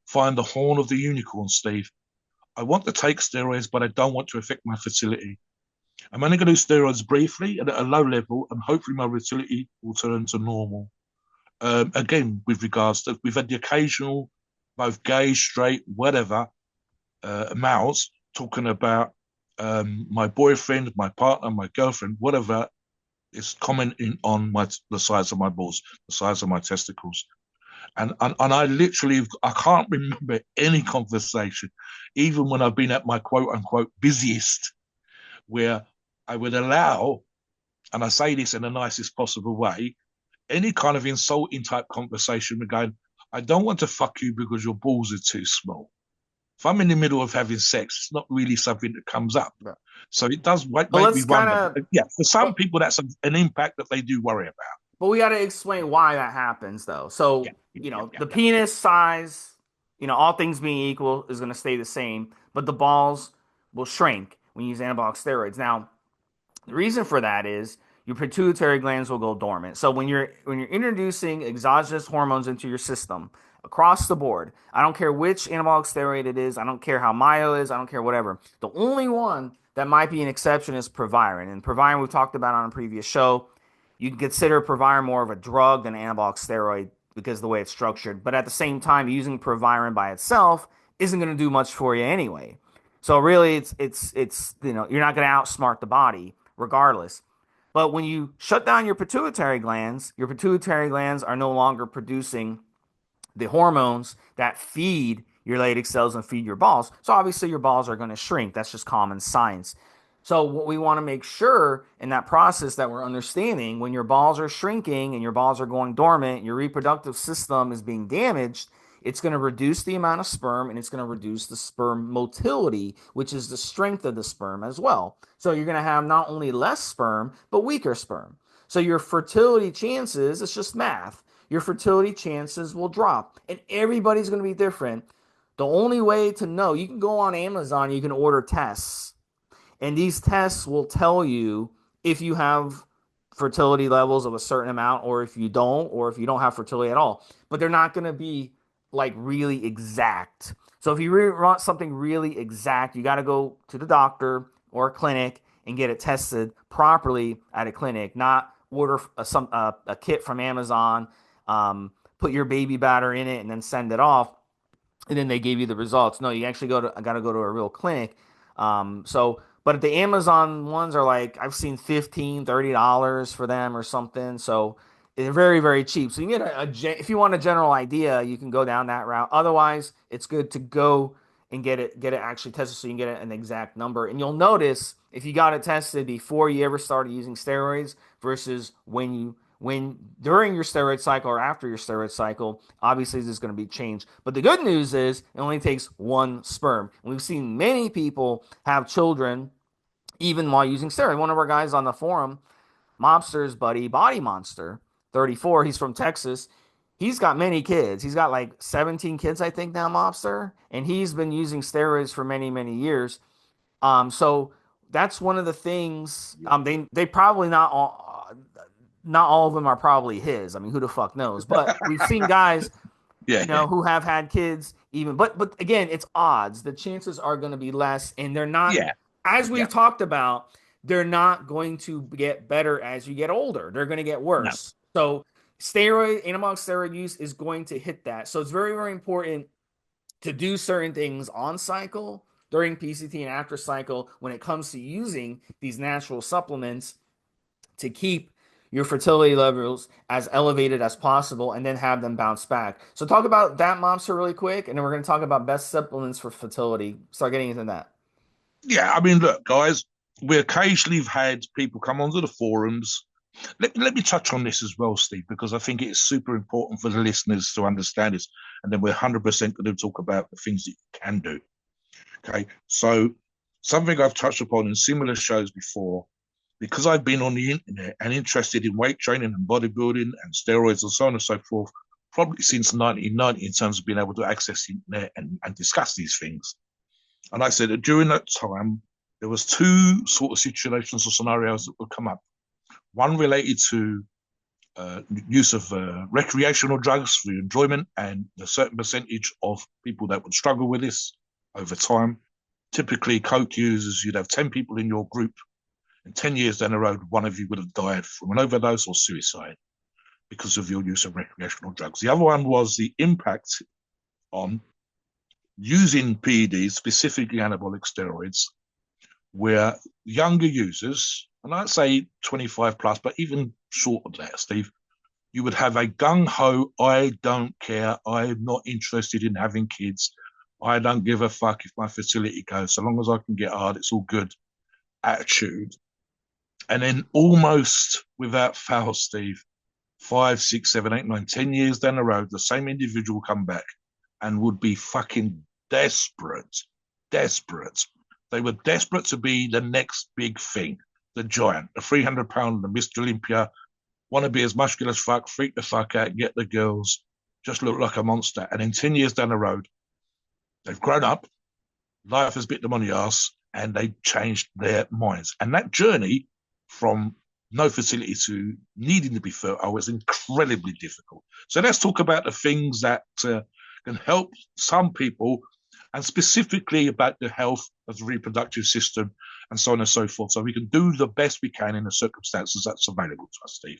[SPEAKER 2] find the horn of the unicorn, Steve. I want to take steroids, but I don't want to affect my fertility. I'm only going to do steroids briefly and at a low level, and hopefully my fertility will turn to normal. Again, with regards to, we've had the occasional, both gay, straight, whatever, males talking about my boyfriend, my partner, my girlfriend, whatever, is commenting on the size of my balls, the size of my testicles. And I literally, I can't remember any conversation, even when I've been at my quote unquote busiest, where I would allow, and I say this in the nicest possible way, any kind of insulting type conversation going, I don't want to fuck you because your balls are too small. If I'm in the middle of having sex, it's not really something that comes up. Right. So it does make me wonder. Yeah, for some people, that's an impact that they do worry about.
[SPEAKER 1] But we got to explain why that happens, though. So, the penis size, all things being equal, is going to stay the same, but the balls will shrink when you use anabolic steroids. Now, the reason for that is your pituitary glands will go dormant. So when you're introducing exogenous hormones into your system across the board, I don't care which anabolic steroid it is, I don't care how mild it is, I don't care whatever. The only one that might be an exception is Proviron. And Proviron we've talked about on a previous show. You can consider Proviron more of a drug than an anabolic steroid because of the way it's structured. But at the same time, using Proviron by itself isn't going to do much for you anyway. So really, it's you're not going to outsmart the body regardless. But when you shut down your pituitary glands are no longer producing the hormones that feed your Leydig cells and feed your balls. So obviously your balls are going to shrink. That's just common science. So what we want to make sure in that process that we're understanding, when your balls are shrinking and your balls are going dormant, your reproductive system is being damaged, it's going to reduce the amount of sperm and it's going to reduce the sperm motility, which is the strength of the sperm as well. So you're going to have not only less sperm, but weaker sperm. So your fertility chances, it's just math, your fertility chances will drop. And everybody's going to be different. The only way to know, you can go on Amazon, you can order tests And these tests will tell you if you have fertility levels of a certain amount, or if you don't have fertility at all. But they're not going to be like really exact. So if you really want something really exact, you got to go to the doctor or a clinic and get it tested properly at a clinic, not order a kit from Amazon, put your baby batter in it, and then send it off, and then they gave you the results. No, you actually got to go to a real clinic. But the Amazon ones are like, I've seen $15, $30 for them or something. So they're very, very cheap. So you can get if you want a general idea, you can go down that route. Otherwise, it's good to go and get it actually tested so you can get an exact number. And you'll notice if you got it tested before you ever started using steroids versus when during your steroid cycle or after your steroid cycle, obviously there's going to be change. But the good news is it only takes one sperm. And we've seen many people have children even while using steroid. One of our guys on the forum, Mobster's buddy, Body Monster, 34, he's from Texas. He's got many kids. He's got like 17 kids, I think, now, Mobster. And he's been using steroids for many, many years. So that's one of the things. They probably not all of them are probably his. I mean, who the fuck knows? But we've seen guys,
[SPEAKER 2] Yeah, yeah,
[SPEAKER 1] who have had kids even. But again, it's odds. The chances are going to be less, and they're not,
[SPEAKER 2] yeah,
[SPEAKER 1] as
[SPEAKER 2] yeah.
[SPEAKER 1] we've talked about, they're not going to get better as you get older. They're going to get
[SPEAKER 2] No.
[SPEAKER 1] worse. So anabolic steroid use is going to hit that. So it's very, very important to do certain things on cycle, during PCT, and after cycle when it comes to using these natural supplements to keep your fertility levels as elevated as possible and then have them bounce back. So talk about that, Mobster, really quick, and then we're going to talk about best supplements for fertility. Start getting into that.
[SPEAKER 2] Yeah, I mean, look, guys, we occasionally have had people come onto the forums. Let me touch on this as well, Steve, because I think it's super important for the listeners to understand this. And then we're 100% going to talk about the things that you can do. Okay. So, something I've touched upon in similar shows before, because I've been on the internet and interested in weight training and bodybuilding and steroids and so on and so forth, probably since 1990, in terms of being able to access the internet and discuss these things. And I said that during that time, there was two sort of situations or scenarios that would come up. One related to use of recreational drugs for enjoyment, and a certain percentage of people that would struggle with this over time. Typically, coke users, you'd have 10 people in your group, and 10 years down the road, one of you would have died from an overdose or suicide because of your use of recreational drugs. The other one was the impact on using PEDs, specifically anabolic steroids, where younger users, and I'd say 25 plus, but even short of that, Steve, you would have a gung ho, I don't care, I'm not interested in having kids, I don't give a fuck if my fertility goes, so long as I can get hard, it's all good attitude. And then almost without fail, Steve, 5, 6, 7, 8, 9, 10 years down the road, the same individual come back and would be fucking desperate, desperate. They were desperate to be the next big thing, the giant, the 300-pound, the Mr. Olympia, want to be as muscular as fuck, freak the fuck out, get the girls, just look like a monster. And in 10 years down the road, they've grown up, life has bit them on the ass, and they changed their minds. And that journey from no fertility to needing to be fertile was incredibly difficult. So let's talk about the things that can help some people, and specifically about the health of the reproductive system and so on and so forth. So we can do the best we can in the circumstances that's available to us, Steve.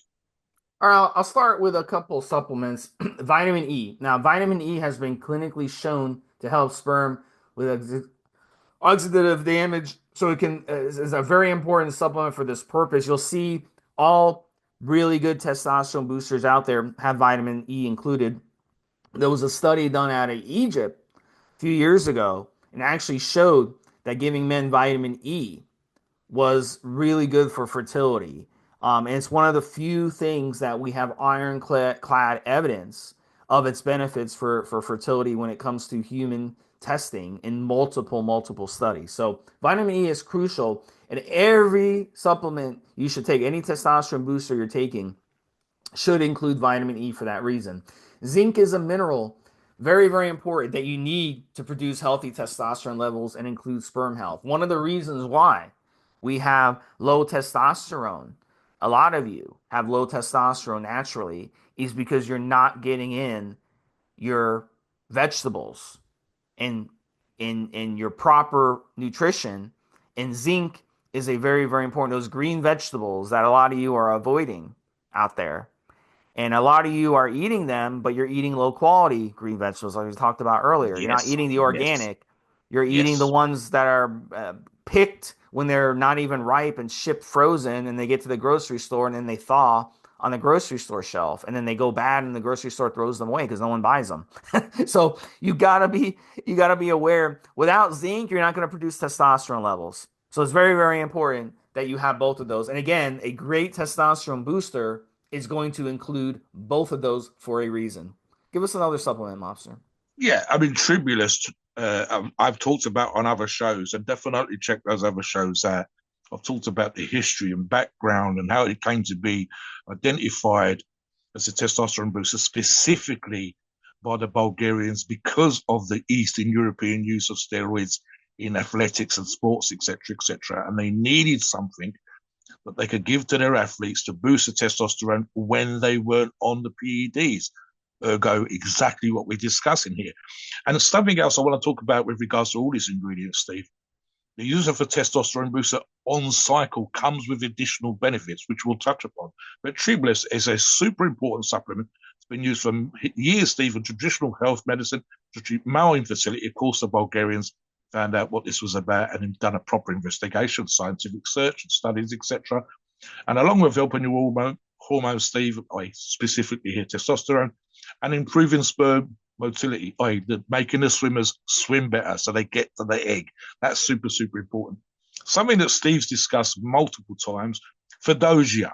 [SPEAKER 1] All right, I'll start with a couple supplements. Vitamin E. Now, vitamin E has been clinically shown to help sperm with oxidative damage. So it is a very important supplement for this purpose. You'll see all really good testosterone boosters out there have vitamin E included. There was a study done out of Egypt a few years ago and actually showed that giving men vitamin E was really good for fertility. And it's one of the few things that we have ironclad evidence of its benefits for fertility when it comes to human testing in multiple studies. So vitamin E is crucial, and every supplement you should take, any testosterone booster you're taking, should include vitamin E for that reason. Zinc is a mineral, very, very important, that you need to produce healthy testosterone levels and include sperm health. One of the reasons why We have low testosterone. A lot of you have low testosterone naturally is because you're not getting in your vegetables and in your proper nutrition. And zinc is a very, very important. Those green vegetables that a lot of you are avoiding out there. And a lot of you are eating them, but you're eating low quality green vegetables, like we talked about earlier. You're not
[SPEAKER 2] Yes,
[SPEAKER 1] eating the
[SPEAKER 2] yes,
[SPEAKER 1] organic. You're eating the
[SPEAKER 2] yes.
[SPEAKER 1] ones that are picked when they're not even ripe and shipped frozen, and they get to the grocery store and then they thaw on the grocery store shelf, and then they go bad, and the grocery store throws them away because no one buys them. So you gotta be aware. Without zinc, you're not going to produce testosterone levels. So it's very, very important that you have both of those. And again, a great testosterone booster is going to include both of those for a reason. Give us another supplement, Mobster.
[SPEAKER 2] Yeah, I mean, Tribulus, I've talked about on other shows, and definitely check those other shows out. I've talked about the history and background and how it came to be identified as a testosterone booster specifically by the Bulgarians because of the Eastern European use of steroids in athletics and sports, etc., etc. And they needed something that they could give to their athletes to boost the testosterone when they weren't on the PEDs. Ergo, exactly what we're discussing here. And something else I want to talk about with regards to all these ingredients, Steve. The use of a testosterone booster on cycle comes with additional benefits, which we'll touch upon. But Tribulus is a super important supplement. It's been used for years, Steve, in traditional health medicine to treat male infertility. Of course, the Bulgarians found out what this was about and have done a proper investigation, scientific search and studies, etc. And along with helping your hormone, Steve, I specifically here testosterone, and improving sperm motility, making the swimmers swim better so they get to the egg. That's super, super important. Something that Steve's discussed multiple times, Fedosia,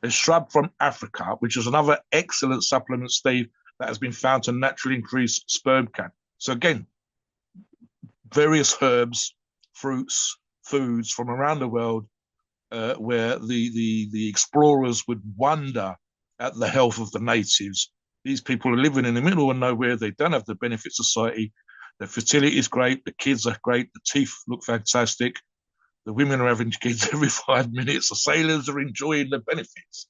[SPEAKER 2] a shrub from Africa, which is another excellent supplement, Steve, that has been found to naturally increase sperm count. So again, various herbs, fruits, foods from around the world where the explorers would wonder at the health of the natives. These people are living in the middle of nowhere. They don't have the benefit society. The fertility is great. The kids are great. The teeth look fantastic. The women are having kids every 5 minutes. The sailors are enjoying the benefits.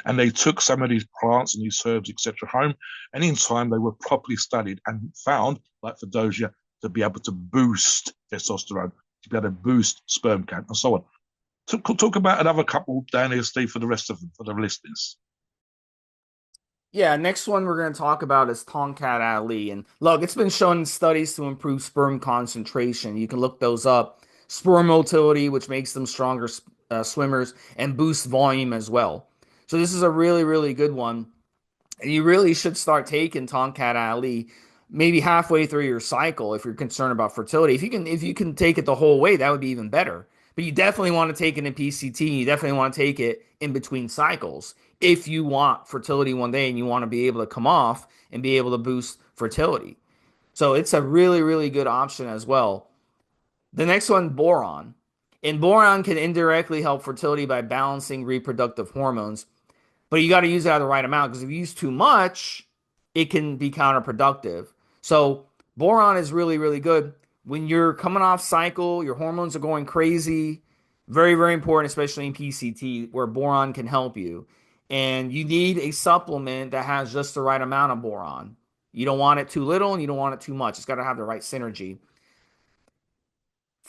[SPEAKER 2] And they took some of these plants and these herbs, etc., home. And in time, they were properly studied and found, like Fedosia, to be able to boost testosterone, to be able to boost sperm count, and so on. Talk about another couple down here, Steve, for the rest of them, for the listeners.
[SPEAKER 1] Yeah, next one we're going to talk about is Tonkat Ali. And look, it's been shown in studies to improve sperm concentration. You can look those up. Sperm motility, which makes them stronger swimmers, and boosts volume as well. So this is a really, really good one. And you really should start taking Tonkat Ali maybe halfway through your cycle if you're concerned about fertility. If you can take it the whole way, that would be even better. But you definitely want to take it in PCT. You definitely want to take it in between cycles if you want fertility one day and you want to be able to come off and be able to boost fertility. So it's a really, really good option as well. The next one, boron. And boron can indirectly help fertility by balancing reproductive hormones, but you got to use it at the right amount because if you use too much, it can be counterproductive. So boron is really, really good when you're coming off cycle. Your hormones are going crazy. Very, very important, especially in PCT, where boron can help you. And you need a supplement that has just the right amount of boron. You don't want it too little and you don't want it too much. It's got to have the right synergy.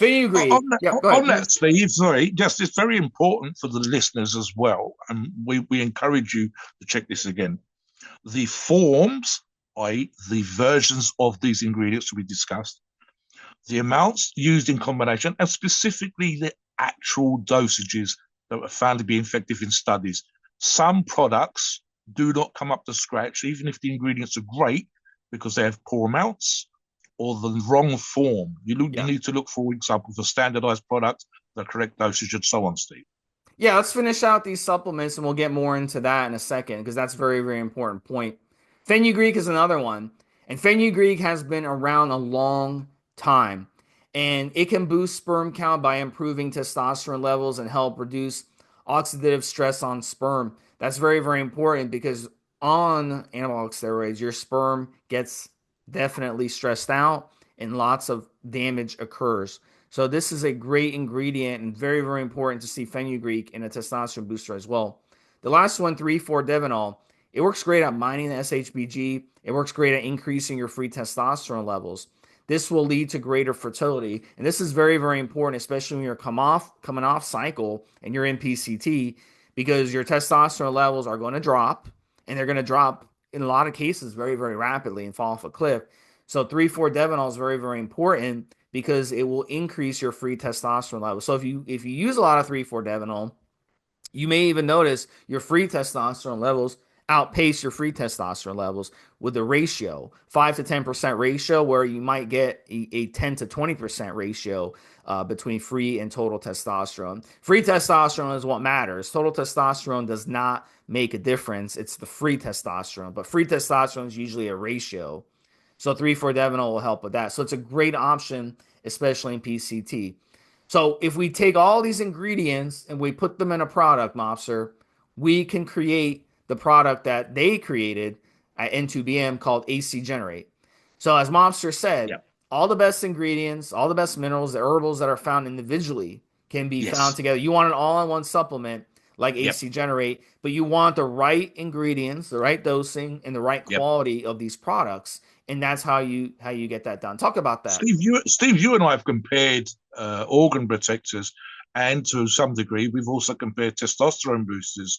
[SPEAKER 2] On
[SPEAKER 1] Fenugreek.
[SPEAKER 2] that,
[SPEAKER 1] Yeah, go ahead.
[SPEAKER 2] on that, Steve, sorry, just it's very important for the listeners as well, and we encourage you to check this again. The forms, i.e., the versions of these ingredients to be discussed, the amounts used in combination, and specifically the actual dosages that were found to be effective in studies. Some products do not come up to scratch, even if the ingredients are great, because they have poor amounts or the wrong form. You
[SPEAKER 1] Yeah.
[SPEAKER 2] need to look, for example, for standardized products, the correct dosage, and so on, Steve.
[SPEAKER 1] Yeah, let's finish out these supplements and we'll get more into that in a second because that's a very, very important point. Fenugreek is another one, and fenugreek has been around a long time, and it can boost sperm count by improving testosterone levels and help reduce oxidative stress on sperm. That's very, very important because on anabolic steroids, your sperm gets definitely stressed out and lots of damage occurs. So this is a great ingredient and very, very important to see fenugreek in a testosterone booster as well. The last one, 3,4-divinol, it works great at mining the SHBG. It works great at increasing your free testosterone levels. This will lead to greater fertility, and this is very, very important, especially when you're coming off cycle and you're in PCT, because your testosterone levels are going to drop, and they're going to drop in a lot of cases very, very rapidly and fall off a cliff. So 3,4-divinol is very, very important because it will increase your free testosterone level. So if you use a lot of 3,4-divinol, you may even notice your free testosterone levels outpace your free testosterone levels with the ratio 5 to 10% ratio, where you might get a 10 to 20% ratio between free and total testosterone. Free testosterone is what matters. Total testosterone does not make a difference. It's the free testosterone, but free testosterone is usually a ratio. So 3,4-divinol will help with that. So it's a great option, especially in PCT. So if we take all these ingredients and we put them in a product, Mobster, we can create the product that they created at N2BM called HCGenerate. So as Mobster said,
[SPEAKER 2] Yeah.
[SPEAKER 1] all the best ingredients, all the best minerals, the herbals that are found individually can be found
[SPEAKER 2] Yes.
[SPEAKER 1] together. You want an all-in-one supplement like
[SPEAKER 2] Yep.
[SPEAKER 1] HCGenerate, but you want the right ingredients, the right dosing, and the right
[SPEAKER 2] Yep.
[SPEAKER 1] quality of these products, and that's how you get that done. Talk about that.
[SPEAKER 2] Steve, you and I have compared organ protectors, and to some degree, we've also compared testosterone boosters.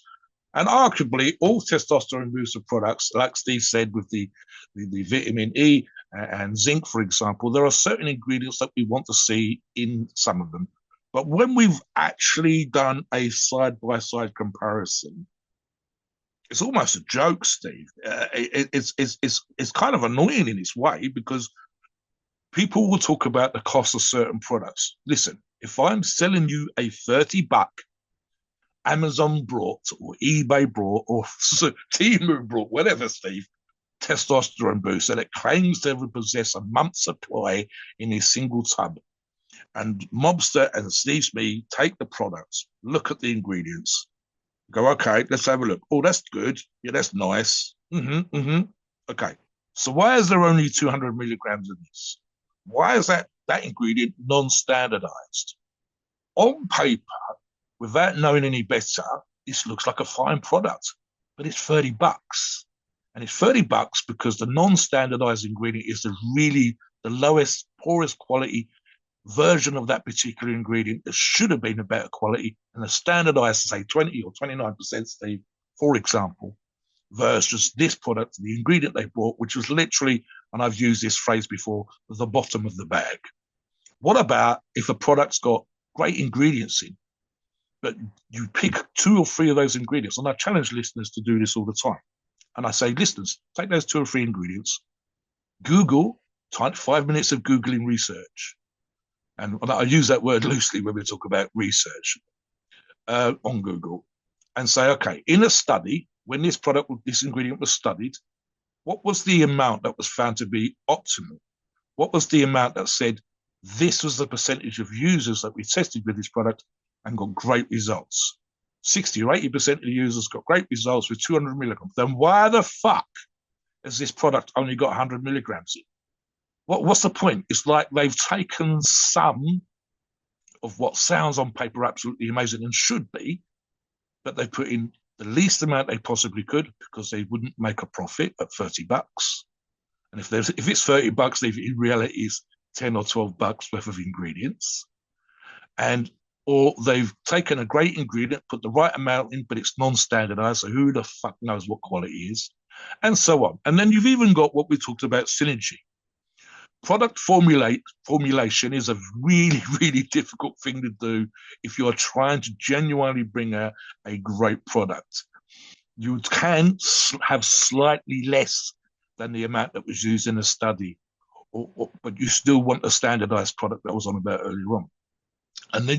[SPEAKER 2] And arguably, all testosterone booster products, like Steve said, with the vitamin E and zinc, for example, there are certain ingredients that we want to see in some of them. But when we've actually done a side by side comparison, it's almost a joke, Steve. It's kind of annoying in its way because people will talk about the cost of certain products. Listen, if I'm selling you a $30 Amazon brought or eBay brought or Temu brought, whatever, Steve, testosterone booster that claims to possess a month's supply in a single tub. And Mobster and Stevesmi take the products, look at the ingredients, go, okay, let's have a look. Oh, that's good. Yeah, that's nice. Okay. So why is there only 200 milligrams of this? Why is that ingredient non-standardized? On paper, without knowing any better, this looks like a fine product, but it's $30. And it's $30 because the non-standardized ingredient is the lowest, poorest quality version of that particular ingredient that should have been a better quality, and the standardized, say, 20 or 29%, Steve, for example, versus this product, the ingredient they bought, which was literally, and I've used this phrase before, the bottom of the bag. What about if a product's got great ingredients in, but you pick 2 or 3 of those ingredients? And I challenge listeners to do this all the time. And I say, listeners, take those 2 or 3 ingredients, Google, type 5 minutes of Googling research. And I use that word loosely when we talk about research on Google, and say, okay, in a study, when this ingredient was studied, what was the amount that was found to be optimal? What was the amount that said this was the percentage of users that we tested with this product and got great results? 60 or 80% of the users got great results with 200 milligrams. Then why the fuck has this product only got 100 milligrams in? What's the point? It's like they've taken some of what sounds on paper absolutely amazing and should be, but they put in the least amount they possibly could because they wouldn't make a profit at $30. And if it's $30, in reality is 10 or $12 worth of ingredients. And or they've taken a great ingredient, put the right amount in, but it's non-standardized, so who the fuck knows what quality is, and so on. And then you've even got what we talked about, synergy. Product formulation is a really, really difficult thing to do if you are trying to genuinely bring out a great product. You can have slightly less than the amount that was used in a study, but you still want a standardized product that I was on about earlier on.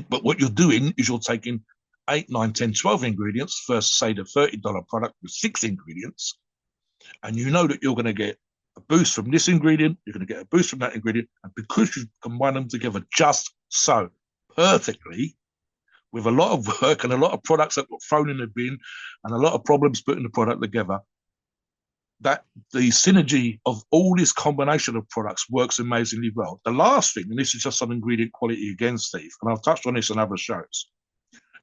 [SPEAKER 2] But what you're doing is you're taking 8, 9, 10, 12 ingredients versus, say, the $30 product with 6 ingredients, and you know that you're going to get a boost from this ingredient, you're going to get a boost from that ingredient, and because you combine them together just so perfectly, with a lot of work and a lot of products that got thrown in the bin and a lot of problems putting the product together, that the synergy of all this combination of products works amazingly well. The last thing, and this is just on ingredient quality again, Steve, and I've touched on this in other shows,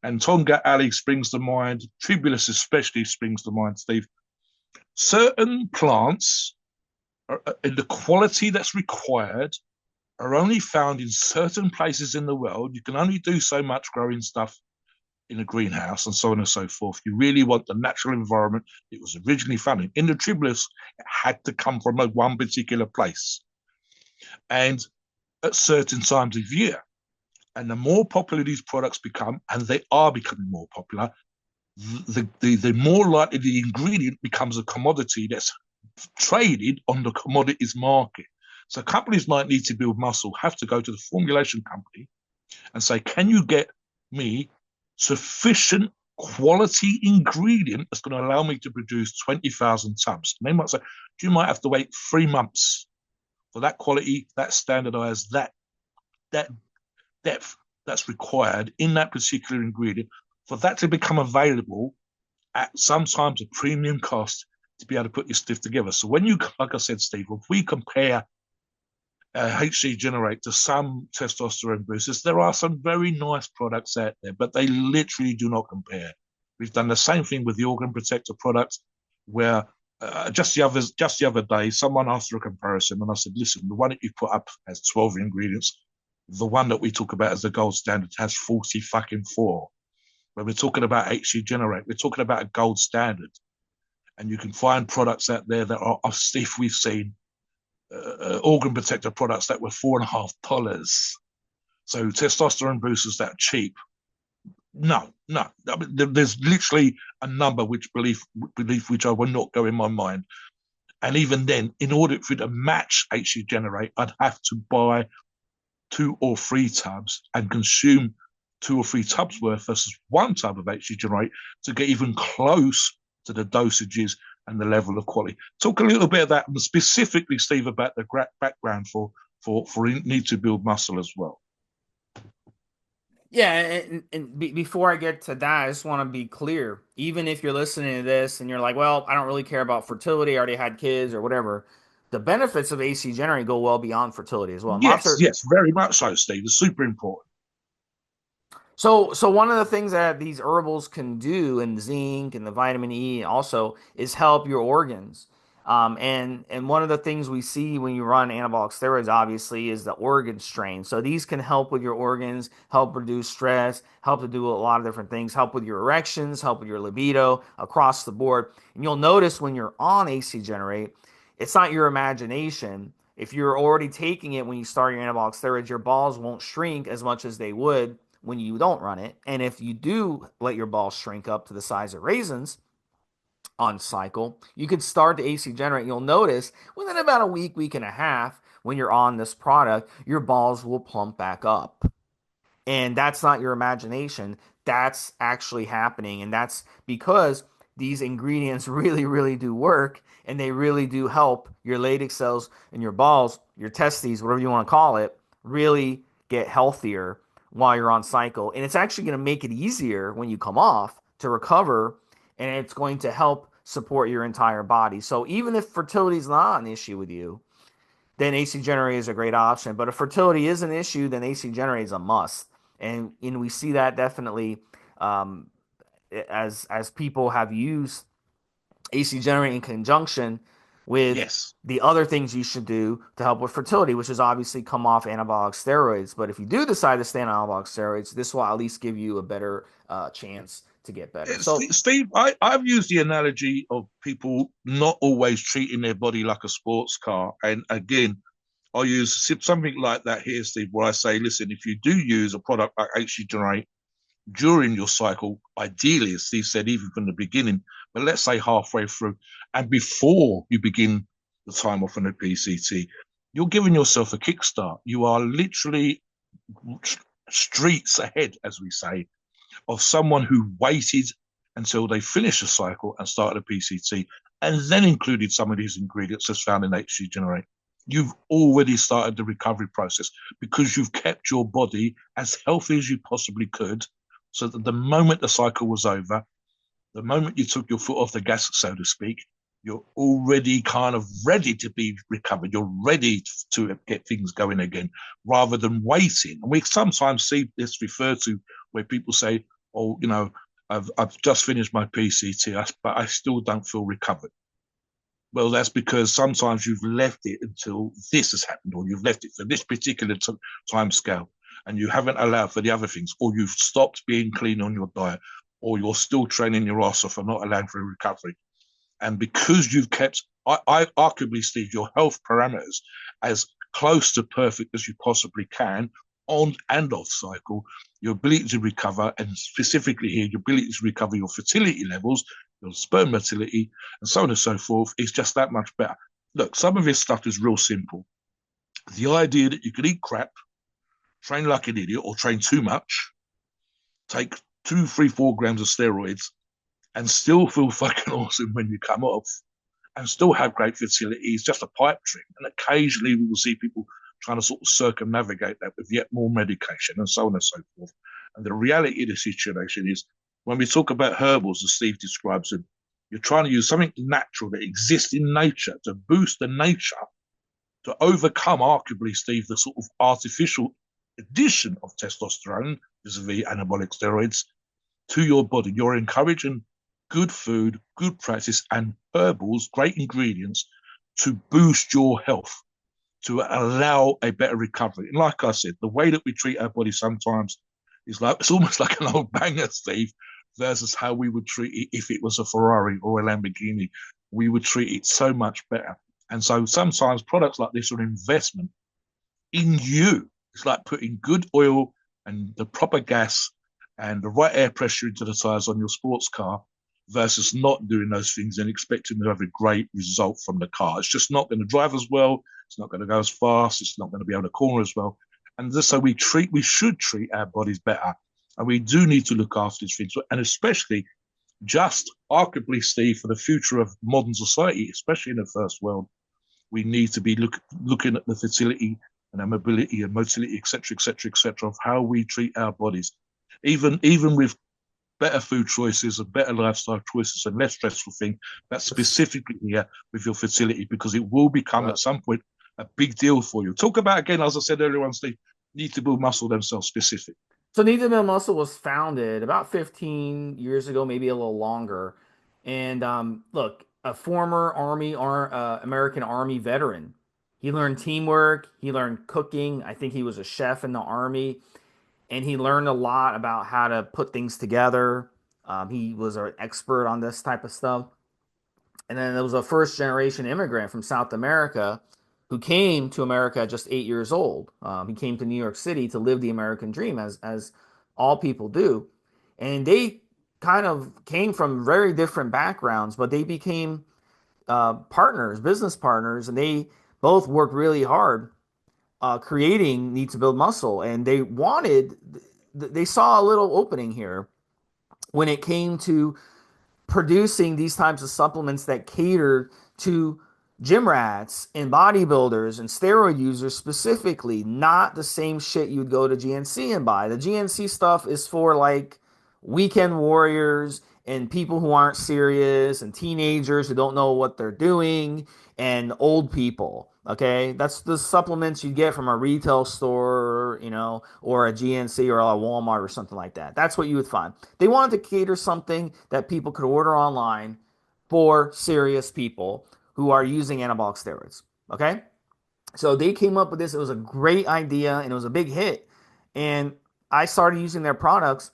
[SPEAKER 2] and Tonga Ali springs to mind, Tribulus especially springs to mind, Steve. Certain plants in the quality that's required are only found in certain places in the world. You can only do so much growing stuff in a greenhouse and so on and so forth. You really want the natural environment it was originally found in. In the tribulus, it had to come from one particular place and at certain times of year. And the more popular these products become, and they are becoming more popular, the more likely the ingredient becomes a commodity that's traded on the commodities market. So companies like Need to Build Muscle have to go to the formulation company and say, can you get me sufficient quality ingredient that's going to allow me to produce 20,000 tubs? And they might say, you might have to wait 3 months for that quality, that standardized, that depth that's required in that particular ingredient for that to become available at sometimes a premium cost to be able to put your stuff together. So when you, like I said, Steve, if we compare HCGenerate to some testosterone boosters, there are some very nice products out there, but they literally do not compare. We've done the same thing with the organ protector products, where just the other day, someone asked for a comparison, and I said, listen, the one that you put up has 12 ingredients. The one that we talk about as the gold standard has 40 fucking 4. When we're talking about HCGenerate, we're talking about a gold standard. And you can find products out there that are, Steve, we've seen organ protector products that were $4.50. So testosterone boosters that are cheap. No. I mean, there's literally a number which belief which I will not go in my mind. And even then, in order for it to match HCGenerate, I'd have to buy 2 or 3 tubs and consume 2 or 3 tubs worth versus 1 tub of HCGenerate to get even close to the dosages and the level of quality. Talk a little bit of that, and specifically, Steve, about the background for Need to Build Muscle as well.
[SPEAKER 1] Yeah, and before I get to that, I just want to be clear. Even if you're listening to this and you're like, well, I don't really care about fertility, I already had kids or whatever, the benefits of HCGenerate go well beyond fertility as well.
[SPEAKER 2] Yes, very much so, Steve. It's super important.
[SPEAKER 1] So one of the things that these herbals can do, and zinc and the vitamin E also, is help your organs. And one of the things we see when you run anabolic steroids, obviously, is the organ strain. So these can help with your organs, help reduce stress, help to do a lot of different things, help with your erections, help with your libido across the board. And you'll notice when you're on HCGenerate, it's not your imagination. If you're already taking it when you start your anabolic steroids, your balls won't shrink as much as they would when you don't run it. And if you do let your balls shrink up to the size of raisins on cycle, you can start the HCGenerate. You'll notice within about a week and a half, when you're on this product, your balls will plump back up. And that's not your imagination. That's actually happening. And that's because these ingredients really do work, and they really do help your Leydig cells and your balls, your testes, whatever you want to call it, really get healthier while you're on cycle. And it's actually going to make it easier when you come off to recover, and it's going to help support your entire body. So even if fertility is not an issue with you, then HCGenerate is a great option. But if fertility is an issue, then HCGenerate is a must. And we see that definitely as people have used HCGenerate in conjunction with
[SPEAKER 2] Yes.
[SPEAKER 1] the other things you should do to help with fertility, which is obviously come off anabolic steroids. But if you do decide to stay on anabolic steroids, this will at least give you a better chance to get better. So,
[SPEAKER 2] Steve, I've used the analogy of people not always treating their body like a sports car. And again, I use something like that here, Steve, where I say, listen, if you do use a product like HCGenerate during your cycle, ideally, as Steve said, even from the beginning, but let's say halfway through and before you begin the time off on the PCT, you're giving yourself a kickstart. You are literally streets ahead, as we say, of someone who waited until they finished the cycle and started a PCT and then included some of these ingredients as found in HCGenerate. You've already started the recovery process because you've kept your body as healthy as you possibly could, so that the moment the cycle was over, the moment you took your foot off the gas, so to speak, you're already kind of ready to be recovered. You're ready to get things going again rather than waiting. And we sometimes see this referred to where people say, oh, I've just finished my PCT, but I still don't feel recovered. Well, that's because sometimes you've left it until this has happened, or you've left it for this particular time scale, and you haven't allowed for the other things, or you've stopped being clean on your diet, or you're still training your ass off and not allowing for recovery. And because you've kept, I arguably, Steve, your health parameters as close to perfect as you possibly can on and off cycle, your ability to recover, and specifically here, your ability to recover your fertility levels, your sperm motility, and so on and so forth, is just that much better. Look, some of this stuff is real simple. The idea that you could eat crap, train like an idiot, or train too much, take 2, 3, 4 grams of steroids, and still feel fucking awesome when you come off and still have great fertility is just a pipe dream. And occasionally we will see people trying to sort of circumnavigate that with yet more medication and so on and so forth. And the reality of the situation is when we talk about herbals, as Steve describes them, you're trying to use something natural that exists in nature to boost the nature to overcome, arguably, Steve, the sort of artificial addition of testosterone vis-a-vis anabolic steroids to your body. You're encouraging good food, good practice, and herbals, great ingredients to boost your health, to allow a better recovery. And like I said, the way that we treat our body sometimes is like, it's almost like an old banger, Steve, versus how we would treat it if it was a Ferrari or a Lamborghini. We would treat it so much better. And so sometimes products like this are an investment in you. It's like putting good oil and the proper gas and the right air pressure into the tires on your sports car versus not doing those things and expecting to have a great result from the car. It's just not going to drive as well. It's not going to go as fast. It's not going to be able to corner as well. And just so we should treat our bodies better. And we do need to look after these things. And especially just arguably, Steve, for the future of modern society, especially in the first world, we need to be looking at the fertility and our mobility and motility, etc., etc., etc., of how we treat our bodies. Even with better food choices and better lifestyle choices and less stressful thing, that's specifically here with your fertility, because it will become at some point a big deal for you. Talk about, again, as I said earlier on, Steve, need to build muscle themselves specific.
[SPEAKER 1] So Need to Build Muscle was founded about 15 years ago, maybe a little longer. And look, a former American Army veteran. He learned teamwork. He learned cooking. I think he was a chef in the Army, and he learned a lot about how to put things together. He was an expert on this type of stuff. And then there was a first generation immigrant from South America who came to America at just 8 years old. He came to New York City to live the American dream, as all people do. And they kind of came from very different backgrounds, but they became partners, business partners, and they both worked really hard creating Need to Build Muscle. And they saw a little opening here when it came to producing these types of supplements that cater to gym rats and bodybuilders and steroid users specifically, not the same shit you'd go to GNC and buy. The GNC stuff is for like weekend warriors and people who aren't serious and teenagers who don't know what they're doing and old people. Okay, that's the supplements you get from a retail store, or a GNC or a Walmart or something like that. That's what you would find. They wanted to cater something that people could order online for serious people who are using anabolic steroids. Okay, so they came up with this. It was a great idea and it was a big hit. And I started using their products,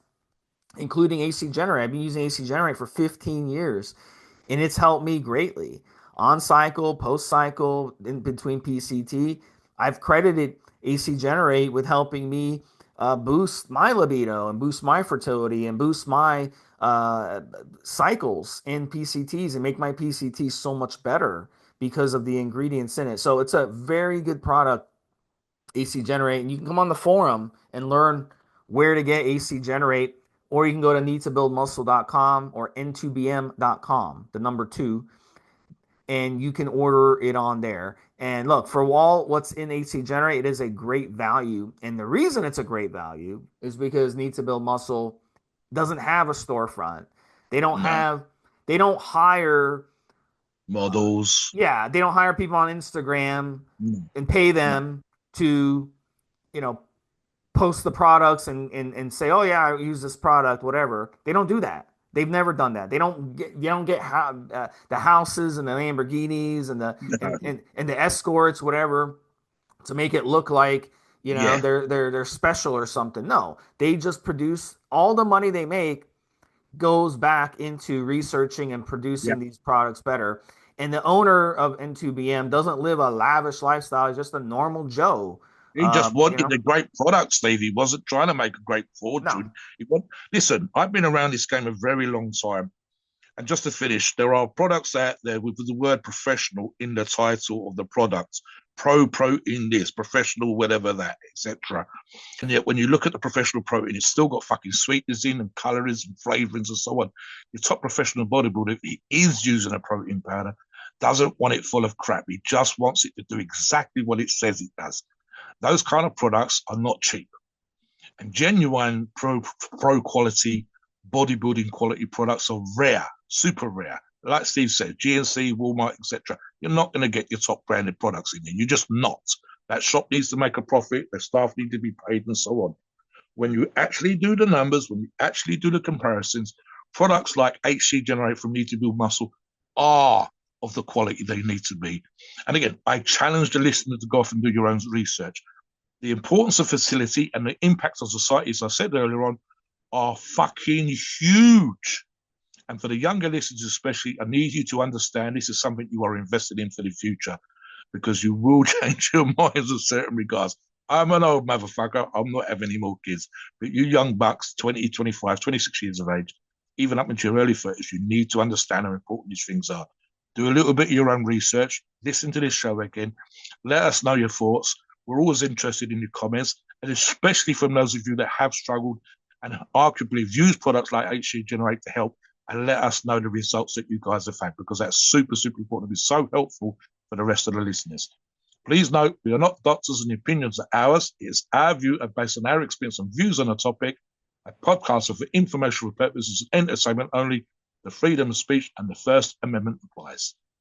[SPEAKER 1] including HCGenerate. I've been using HCGenerate for 15 years, and it's helped me greatly on cycle, post cycle, in between PCT. I've credited HCGenerate with helping me boost my libido and boost my fertility and boost my cycles in PCTs and make my PCTs so much better because of the ingredients in it. So it's a very good product, HCGenerate, and you can come on the forum and learn where to get HCGenerate, or you can go to needtobuildmuscle.com or n2bm.com, the number 2, and you can order it on there. And look, for all what's in HCGenerate, it is a great value. And the reason it's a great value is because Need to Build Muscle doesn't have a storefront. They don't
[SPEAKER 2] No.
[SPEAKER 1] have they don't hire
[SPEAKER 2] Models.
[SPEAKER 1] Yeah, they don't hire people on Instagram
[SPEAKER 2] Mm.
[SPEAKER 1] and pay
[SPEAKER 2] No.
[SPEAKER 1] them to, you know, post the products and say, oh yeah, I use this product, whatever. They don't do that. They've never done that. They don't get the houses and the Lamborghinis and the
[SPEAKER 2] No.
[SPEAKER 1] and the escorts, whatever, to make it look like
[SPEAKER 2] Yeah.
[SPEAKER 1] they're special or something. No, they just produce all the money they make goes back into researching and
[SPEAKER 2] Yeah.
[SPEAKER 1] producing these products better. And the owner of N2BM doesn't live a lavish lifestyle. He's just a normal Joe.
[SPEAKER 2] He just
[SPEAKER 1] You
[SPEAKER 2] wanted
[SPEAKER 1] know,
[SPEAKER 2] the great product, Steve. He wasn't trying to make a great
[SPEAKER 1] no,
[SPEAKER 2] fortune. Listen, I've been around this game a very long time. And just to finish, there are products out there with the word professional in the title of the product. Pro protein this, professional, whatever that, etc. And yet when you look at the professional protein, it's still got fucking sweeteners in and colorings and flavorings and so on. Your top professional bodybuilder, if he is using a protein powder, doesn't want it full of crap. He just wants it to do exactly what it says it does. Those kind of products are not cheap. And genuine pro quality bodybuilding quality products are rare, super rare. Like Steve said, GNC, Walmart, etc. You're not going to get your top branded products in there. You're just not. That shop needs to make a profit. Their staff need to be paid, and so on. When you actually do the numbers, when you actually do the comparisons, products like HCGenerate from Need to Build Muscle are of the quality they need to be. And again, I challenge the listener to go off and do your own research. The importance of fertility and the impact on society, as I said earlier on, are fucking huge. And for the younger listeners, especially, I need you to understand this is something you are invested in for the future because you will change your minds in certain regards. I'm an old motherfucker. I'm not having any more kids. But you young bucks, 20, 25, 26 years of age, even up into your early 30s, you need to understand how important these things are. Do a little bit of your own research. Listen to this show again. Let us know your thoughts. We're always interested in your comments, and especially from those of you that have struggled and arguably have used products like HCGenerate to help, and let us know the results that you guys have had, because that's super, super important. It'll be so helpful for the rest of the listeners. Please note, we are not doctors and the opinions are ours. It is our view and based on our experience and views on the topic. A podcast are for informational purposes and entertainment only. The freedom of speech and the First Amendment applies.